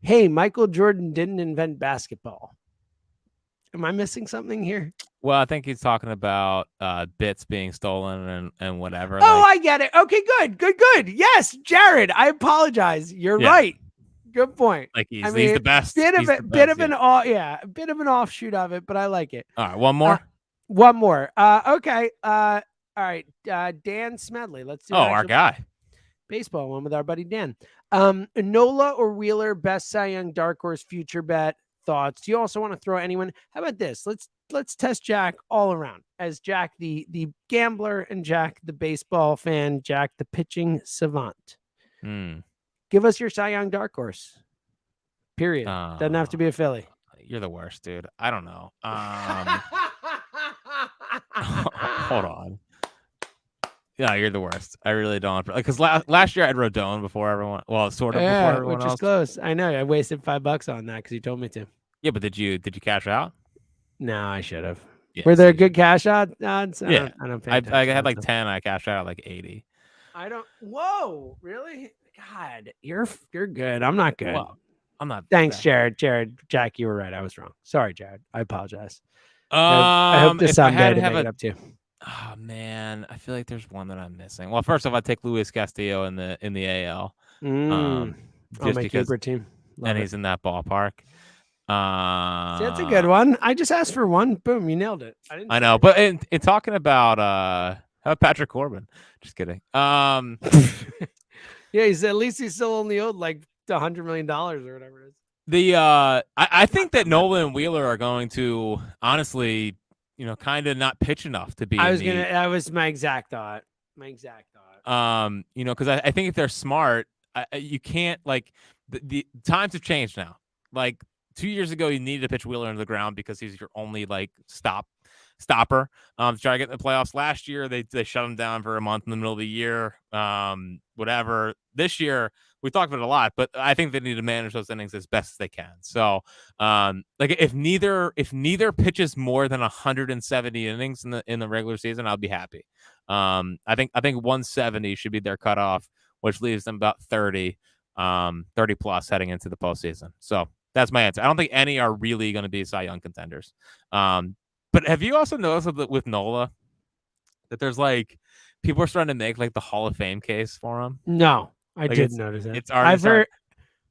hey, Michael Jordan didn't invent basketball. Am I missing something here? Well, I think he's talking about bits being stolen and whatever. Oh, I get it. Okay, good. Yes, Jared, I apologize. You're right. Good point. Like he's the best. Bit of an offshoot of it, but I like it. All right, one more. Okay. All right. Dan Smedley. Let's do. Our guy. Baseball one with our buddy Dan. Nola or Wheeler, best Cy Young dark horse future bet. Thoughts? Do you also want to throw anyone? How about this? Let's test Jack all around as Jack the gambler and Jack the baseball fan, Jack the pitching savant. Give us your Cy Young dark horse. Period. Doesn't have to be a Philly. You're the worst, dude. I don't know. Hold on. Yeah, you're the worst. I really don't. Because last year I had Rodon before everyone. Well, sort of before everyone else. Which is close. I know. I wasted $5 on that because you told me to. Yeah, but did you cash out? No, I should have. Yeah, were there good cash odds? Yeah, I don't. I had like 10. I cashed out at like 80. I don't. Whoa, really? God, you're good. I'm not good. Well, I'm not. Thanks, Jared. Jack, you were right. I was wrong. Sorry, Jared. I apologize. I hope this someday to make it up to you. Oh man, I feel like there's one that I'm missing. Well, first off, I take Luis Castillo in the AL. On my keeper team, and he's in that ballpark. See, that's a good one. I just asked for one. Boom, you nailed it. I know, but in talking about how about Patrick Corbin? Just kidding. Yeah, at least he's still only owed like $100 million or whatever it is. I think that Nola and Wheeler are going to honestly, kind of not pitch enough to be. That was my exact thought. Because I think if they're smart, you can't like the times have changed now. Like 2 years ago, you needed to pitch Wheeler into the ground because he's your only like stopper to try to get in the playoffs. Last year, they shut him down for a month in the middle of the year. Whatever. This year, we talked about it a lot, but I think they need to manage those innings as best as they can. So, like if neither pitches more than 170 innings in the regular season, I'll be happy. I think 170 should be their cutoff, which leaves them about 30 plus heading into the postseason. So that's my answer. I don't think any are really going to be Cy Young contenders. But have you also noticed with Nola that there's like people are starting to make like the Hall of Fame case for him? No, I did notice that. It's already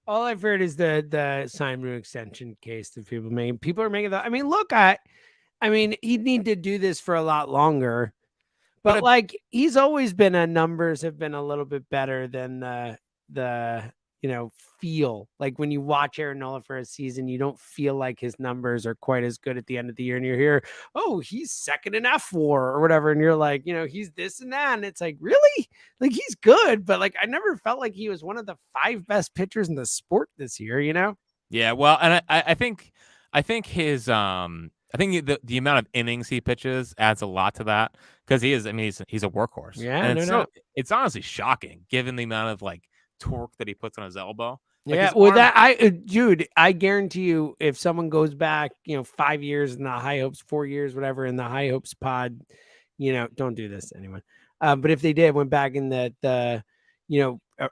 all I've heard is the sign room extension case that people make. People are making that. I mean, look, I mean, he'd need to do this for a lot longer. But like he's always been numbers have been a little bit better than the feel like when you watch Aaron Nola for a season, you don't feel like his numbers are quite as good at the end of the year. And you're here, oh, he's second in F4 or whatever. And you're like, he's this and that. And it's like, really? Like he's good. But like, I never felt like he was one of the 5 best pitchers in the sport this year, Yeah. Well, and I think his, I think the amount of innings he pitches adds a lot to that because he's a workhorse. Yeah. And it's honestly shocking given the amount of like torque that he puts on his elbow. Like yeah, dude, I guarantee you, if someone goes back, 5 years in the High Hopes, 4 years, whatever, in the High Hopes pod, don't do this, anyone. But if they went back in the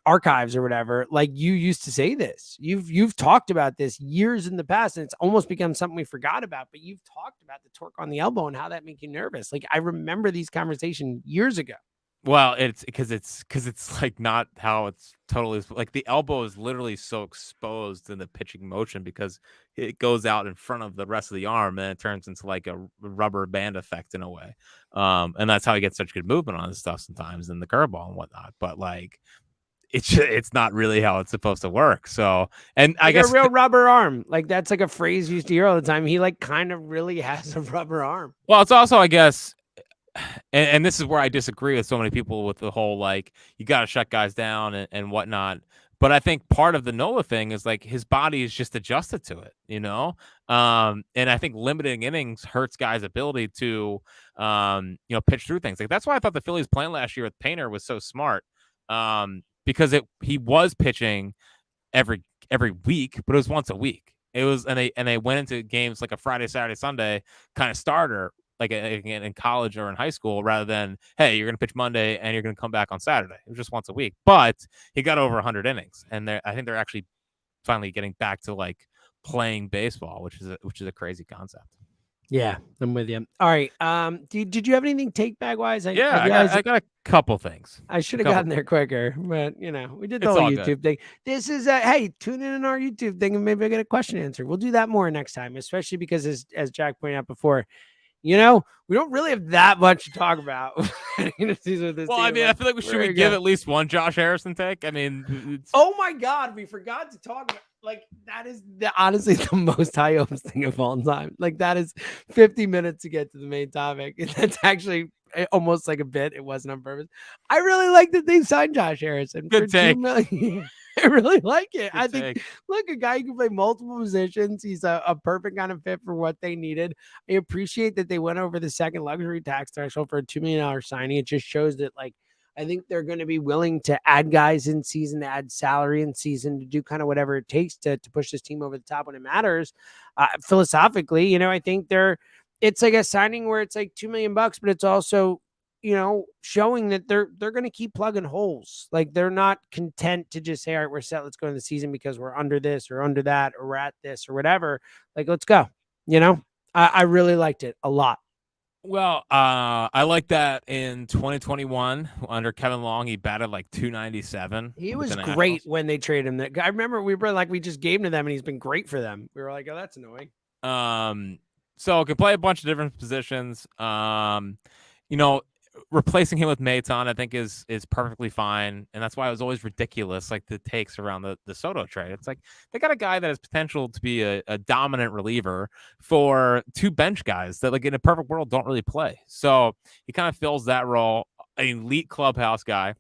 archives or whatever, like you used to say this. You've talked about this years in the past, and it's almost become something we forgot about. But you've talked about the torque on the elbow and how that makes you nervous. Like I remember these conversations years ago. Well, it's because it's like not how it's totally like the elbow is literally so exposed in the pitching motion because it goes out in front of the rest of the arm and it turns into like a rubber band effect in a way. And that's how he gets such good movement on this stuff sometimes in the curveball and whatnot. But like it's not really how it's supposed to work. So, and I Like guess a real rubber arm. Like that's like a phrase you used to hear all the time. He like kind of really has a rubber arm. well, it's also I guess and this is where I disagree with so many people with the whole like you got to shut guys down and whatnot. But I think part of the Nola thing is like his body is just adjusted to it, you know. And I think limiting innings hurts guys' ability to, pitch through things. Like that's why I thought the Phillies plan last year with Painter was so smart, because he was pitching every week, but it was once a week. It was and they went into games like a Friday, Saturday, Sunday kind of starter, like in college or in high school, rather than hey, you're going to pitch Monday and you're going to come back on Saturday. It was just once a week, but he got over 100 innings, and I think they're actually finally getting back to like playing baseball, which is a crazy concept. Yeah, I'm with you. All right. Did you have anything take bag wise? I I got a couple things. I should have gotten there quicker, but we did the It's whole all YouTube good. thing. This is hey, tune in on our YouTube thing and maybe I get a question answered. We'll do that more next time, especially because as Jack pointed out before, we don't really have that much to talk about. Well, I mean, I feel like should we give at least one Josh Harrison take? I mean, oh my God, we forgot to talk about like that is honestly the most high hopes thing of all time. Like that is 50 minutes to get to the main topic. And that's actually almost like a bit. It wasn't on purpose. I really like that they signed Josh Harrison good for take. $2 million. I really like it. Good I think, take. look, a guy who can play multiple positions. He's a perfect kind of fit for what they needed. I appreciate that they went over the second luxury tax threshold for a $2 million signing. It just shows that, like, I think they're going to be willing to add guys in season, to add salary in season, to do kind of whatever it takes to push this team over the top when it matters. Philosophically, I think it's like a signing where it's like $2 million, but it's also, showing that they're going to keep plugging holes. Like they're not content to just say, all right, we're set. Let's go in the season because we're under this or under that, or we're at this or whatever. Like, let's go. I really liked it a lot. Well, I like that in 2021 under Kevin Long, he batted like 297. He was great when they traded him. I remember we were like, we just gave him to them and he's been great for them. We were like, oh, that's annoying. So can play a bunch of different positions. Replacing him with Maton, I think is perfectly fine, and that's why it was always ridiculous, like the takes around the Soto trade. It's like they got a guy that has potential to be a dominant reliever for two bench guys that, like in a perfect world, don't really play. So he kind of fills that role, an elite clubhouse guy.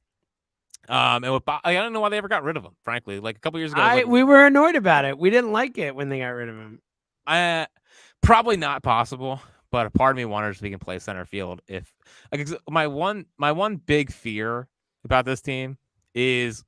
And I don't know why they ever got rid of him. Frankly, like a couple years ago, we were annoyed about it. We didn't like it when they got rid of him. Probably not possible. But a part of me wonders if he can play center field. If like my one big fear about this team is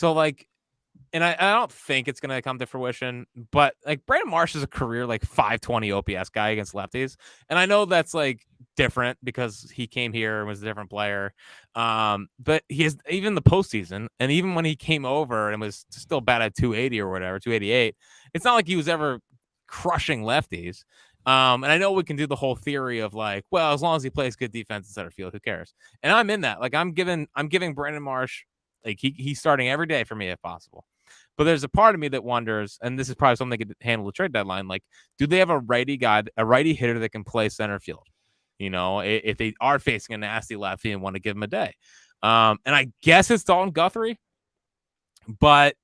and I don't think it's gonna come to fruition, but like Brandon Marsh is a career like 520 OPS guy against lefties, and I know that's like different because he came here and was a different player. But he is even the postseason, and even when he came over and was still bad at 280 or whatever, 288. It's not like he was ever crushing lefties. And I know we can do the whole theory of like, well, as long as he plays good defense in center field, who cares? And I'm in that. Like I'm giving Brandon Marsh, like he's starting every day for me if possible. But there's a part of me that wonders, and this is probably something they could handle the trade deadline. Like, do they have a righty hitter that can play center field? If they are facing a nasty lefty and want to give him a day. And I guess it's Dalton Guthrie, but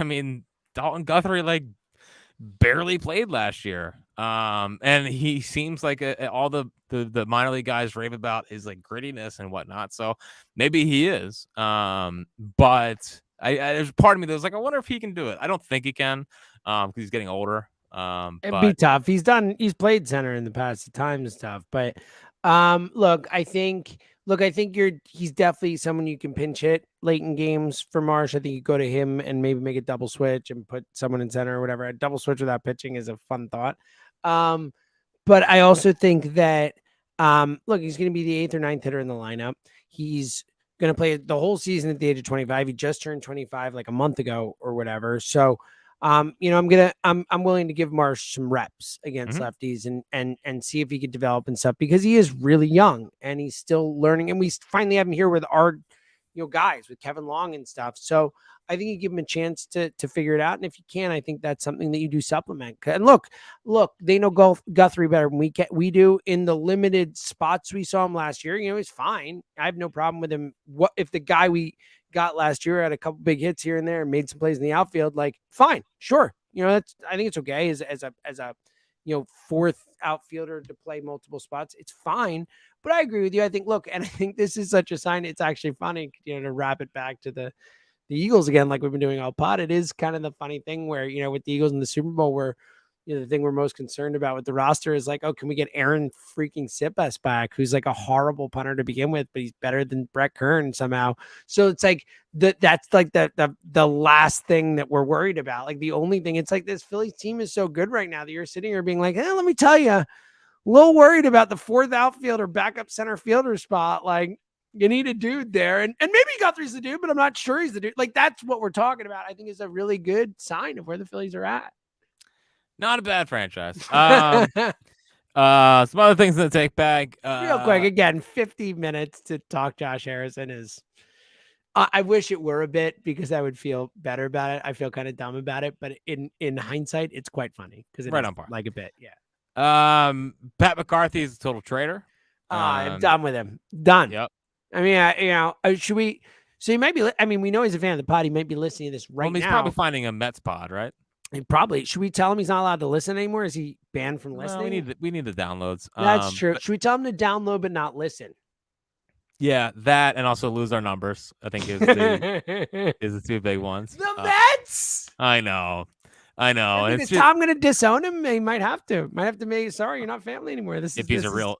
I mean, Dalton Guthrie like barely played last year. And he seems like all the minor league guys rave about his like grittiness and whatnot. So maybe he is. But there's part of me that was like, I wonder if he can do it. I don't think he can, because he's getting older. It'd be tough. He's played center in the past. At times it's tough, but I think he's definitely someone you can pinch hit late in games for Marsh. I think you go to him and maybe make a double switch and put someone in center or whatever. A double switch without pitching is a fun thought. But I also think that he's going to be the 8th or 9th hitter in the lineup. He's going to play the whole season at the age of 25. He just turned 25 like a month ago or whatever. So, I'm willing to give Marsh some reps against lefties and see if he could develop and stuff, because he is really young and he's still learning. And we finally have him here with our, guys with Kevin Long and stuff. So I think you give him a chance to figure it out. And if you can, I think that's something that you do supplement. And look, they know Guthrie better than we do. In the limited spots we saw him last year, he's fine. I have no problem with him. What if the guy we got last year had a couple big hits here and there and made some plays in the outfield? Like, fine, sure. I think it's okay as a fourth outfielder to play multiple spots. It's fine. But I agree with you. I think this is such a sign. It's actually funny, to wrap it back to the Eagles again, like we've been doing all pod. It is kind of the funny thing where, with the Eagles in the Super Bowl, where, the thing we're most concerned about with the roster is like, oh, can we get Aaron freaking Sipes back, who's like a horrible punter to begin with, but he's better than Brett Kern somehow. So it's like that's like the last thing that we're worried about. Like the only thing, it's like this Phillies team is so good right now that you're sitting here being like, let me tell you, a little worried about the fourth outfielder, backup center fielder spot. Like, you need a dude there. And maybe Guthrie's the dude, but I'm not sure he's the dude. Like, that's what we're talking about. I think is a really good sign of where the Phillies are at. Not a bad franchise. Some other things in the take bag. Real quick, again, 50 minutes to talk Josh Harrison is... I wish it were a bit, because I would feel better about it. I feel kind of dumb about it, but in hindsight, it's quite funny because it's right on par. Like a bit, yeah. Pat McCarthy is a total traitor. I'm done with him. Done. Yep. I mean, should we? So he might be. I mean, we know he's a fan of the pod. He might be listening to this right now. He's probably finding a Mets pod, right? And probably. Should we tell him he's not allowed to listen anymore? Is he banned from listening? We need the downloads. That's true. Should we tell him to download but not listen? Yeah, that, and also lose our numbers, I think is the two big ones. The Mets. I know. Is Tom going to disown him? He might have to. Make sorry, you're not family anymore. If he's a real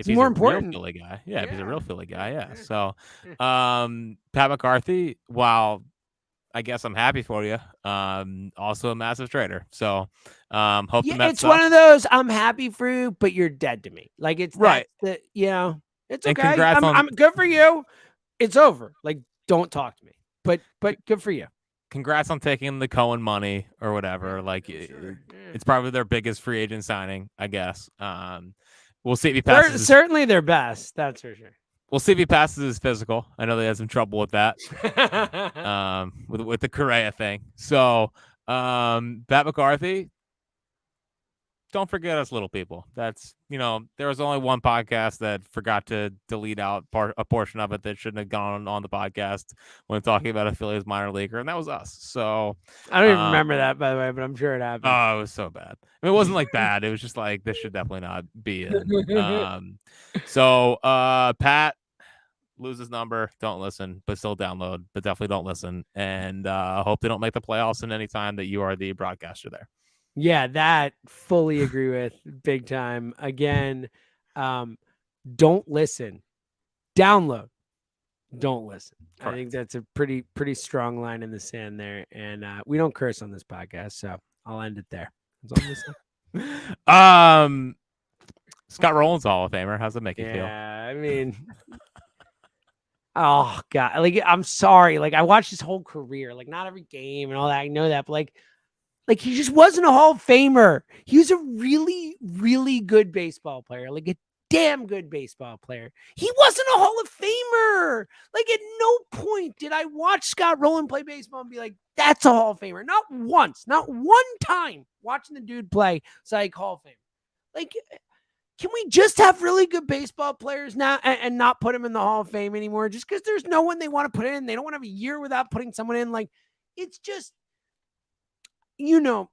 Philly guy. Yeah, if he's a real Philly guy, yeah. So, Pat McCarthy, while I guess I'm happy for you, also a massive traitor. So, hope the Mets it's one of those, I'm happy for you, but you're dead to me. Like, it's right. It's okay. I'm good for you. It's over. Like, don't talk to me. But good for you. Congrats on taking the Cohen money or whatever. Like, it's probably their biggest free agent signing, I guess. We'll see if he passes. Certainly their best. That's for sure. We'll see if he passes his physical. I know they had some trouble with that, with the Correa thing. So, Pat McCarthy, don't forget us, little people. That's, there was only one podcast that forgot to delete out a portion of it that shouldn't have gone on the podcast when talking about a Phillies minor leaguer, and that was us. So I don't even remember that, by the way, but I'm sure it happened. Oh, it was so bad. I mean, it wasn't like bad. It was just like, this should definitely not be in. So Pat, lose his number, don't listen, but still download, but definitely don't listen, and hope they don't make the playoffs in any time that you are the broadcaster there. Yeah, that fully agree with, big time. Again, don't listen. Download. Don't listen. Correct. I think that's a pretty strong line in the sand there. And we don't curse on this podcast, so I'll end it there. Scott Rowland's a Hall of Famer. How's it make you feel? Yeah, I mean, oh God. Like, I'm sorry. Like, I watched his whole career, like not every game and all that. I know that, but like he just wasn't a Hall of Famer. He was a really, really good baseball player, like a damn good baseball player. He wasn't a Hall of Famer. Like, at no point did I watch Scott Rowland play baseball and be like, that's a Hall of Famer. Not once, not one time watching the dude play. It's like Hall of Fame. Like, can we just have really good baseball players now and not put them in the Hall of Fame anymore? Just because there's no one they want to put in. They don't want to have a year without putting someone in. Like, it's just,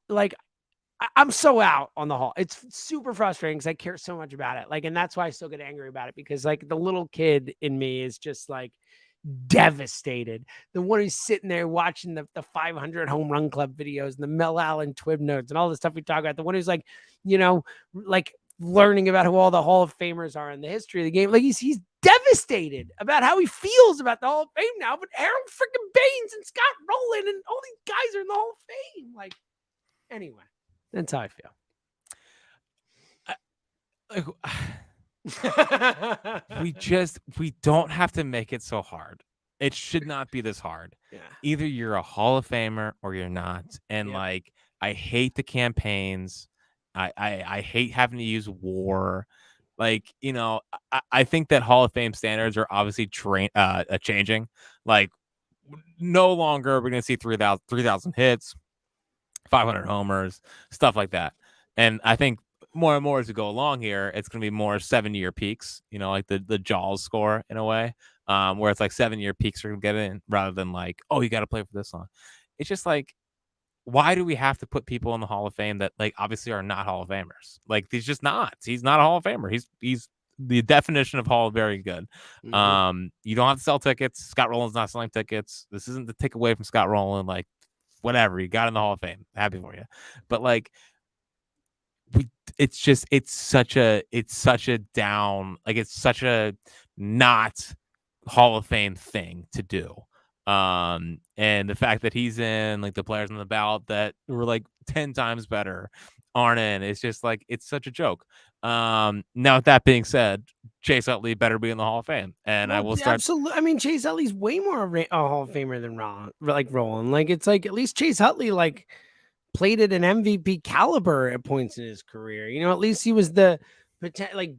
like, I'm so out on the Hall. It's super frustrating because I care so much about it. Like, and that's why I still get angry about it, because like the little kid in me is just like devastated. The one who's sitting there watching the 500 home run club videos and the Mel Allen Twib notes and all the stuff we talk about. The one who's like, like learning about who all the Hall of Famers are in the history of the game. Like, he's devastated about how he feels about the Hall of Fame now, but Harold freaking Baines and Scott Rowland and all these guys are in the Hall of Fame. Like, anyway, that's how I feel. We don't have to make it so hard. It should not be this hard. Yeah. Either you're a Hall of Famer or you're not. And Yep. I hate the campaigns. I hate having to use war. Like, I think that Hall of Fame standards are obviously changing. Like, no longer are we going to see 3,000 hits, 500 homers, stuff like that. And I think more and more as we go along here, it's going to be more 7-year peaks, like the Jaws score in a way, where it's like 7-year peaks are going to get in rather than like, oh, you got to play for this long. It's just like, why do we have to put people in the Hall of Fame that like obviously are not Hall of Famers? Like he's just not. He's not a Hall of Famer. He's the definition of Hall of very good. You don't have to sell tickets. Scott Rowland's not selling tickets. This isn't to take away from Scott Rowland. Like whatever, you got in the Hall of Fame. Happy for you. But like it's such a down, like it's such a not Hall of Fame thing to do. And the fact that he's in, like the players on the ballot that were like 10 times better aren't in, it's just like it's such a joke. Now with that being said, Chase Utley better be in the Hall of Fame, and I will start. Absolutely. I mean, Chase Utley's way more a Hall of Famer than Roland. Like it's like at least Chase Utley like played at an MVP caliber at points in his career. At least he was the like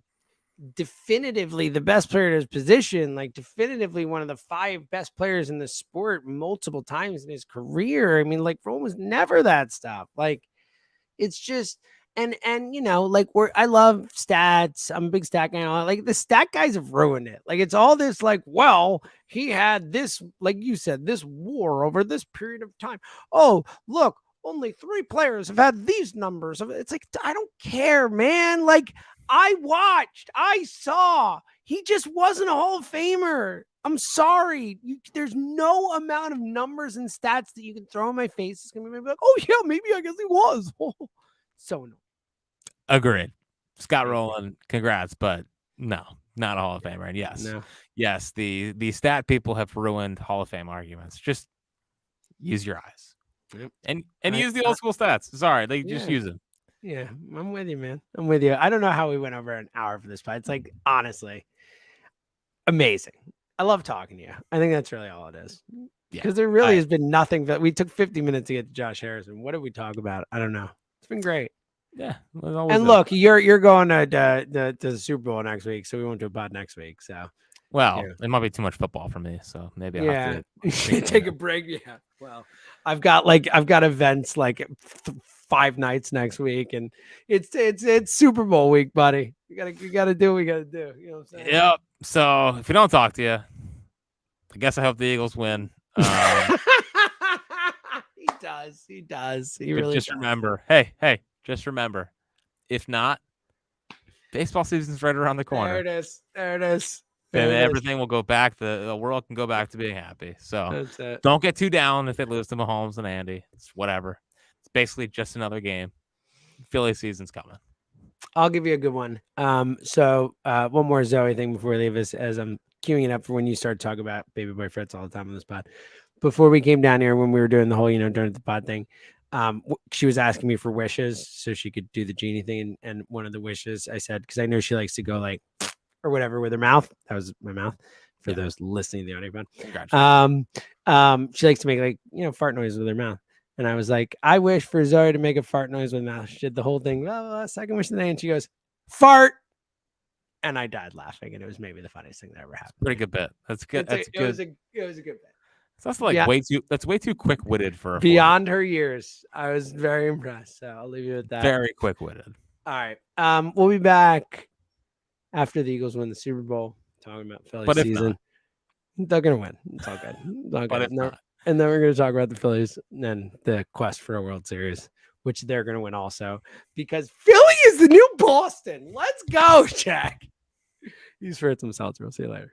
definitively the best player at his position, like definitively one of the 5 best players in the sport multiple times in his career. I mean, like Roland was never that stuff. Like it's just and like I love stats. I'm a big stat guy. Like the stat guys have ruined it. Like it's all this like, well, he had this, like you said, this war over this period of time. Oh, look, only 3 players have had these numbers. It's like, I don't care, man. Like I saw, he just wasn't a Hall of Famer. I'm sorry. There's no amount of numbers and stats that you can throw in my face. It's going to be like, oh yeah, maybe I guess he was. So annoying. Agreed. Scott Rowland, congrats, but no, not a Hall of Famer. And yes, the stat people have ruined Hall of Fame arguments. Just use your eyes. Yep. And use the old school stats. Sorry, just use them. Yeah, I'm with you, man. I'm with you. I don't know how we went over an hour for this, but it's like honestly amazing. I love talking to you. I think that's really all it is. Because there really has been nothing that we took 50 minutes to get to Josh Harrison. What did we talk about? I don't know. It's been great. Yeah. And look, you're going to the Super Bowl next week, so we won't do a pod next week. So, it might be too much football for me, so maybe I'll have to take a break. Yeah. Well, I've got events like 5 nights next week, and it's Super Bowl week, buddy. You gotta do what we gotta do. You know what I'm saying? Yep. So if we don't talk to you, I guess I hope the Eagles win. He does. He really just does. Remember, just remember, if not, baseball season's right around the corner. There it is. And everything will go back. The world can go back to being happy. So don't get too down if they lose to Mahomes and Andy. It's whatever. It's basically just another game. Philly season's coming. I'll give you a good one. So one more Zoe thing before we leave us, as I'm queuing it up for when you start talking about Baby Boy Fritz all the time on this pod. Before we came down here, when we were doing the whole, during the pod thing, she was asking me for wishes so she could do the genie thing. And one of the wishes I said, because I know she likes to go like, or whatever with her mouth. That was my mouth for those listening to the audio pod. She likes to make like, fart noise with her mouth. And I was like, I wish for Zoe to make a fart noise with her mouth. She did the whole thing. Second wish of the day. And she goes, fart. And I died laughing. And it was maybe the funniest thing that ever happened. Pretty good bit. That's good. It was a good bit. That's like way too quick-witted for a beyond her years. I was very impressed. So I'll leave you with that. Very quick-witted. All right. We'll be back after the Eagles win the Super Bowl, talking about Phillies season. They're gonna win. It's all good. And then we're gonna talk about the Phillies and the quest for a World Series, which they're gonna win also, because Philly is the new Boston. Let's go, Jack. He's Fritz. I'm Seltzer. We'll see you later.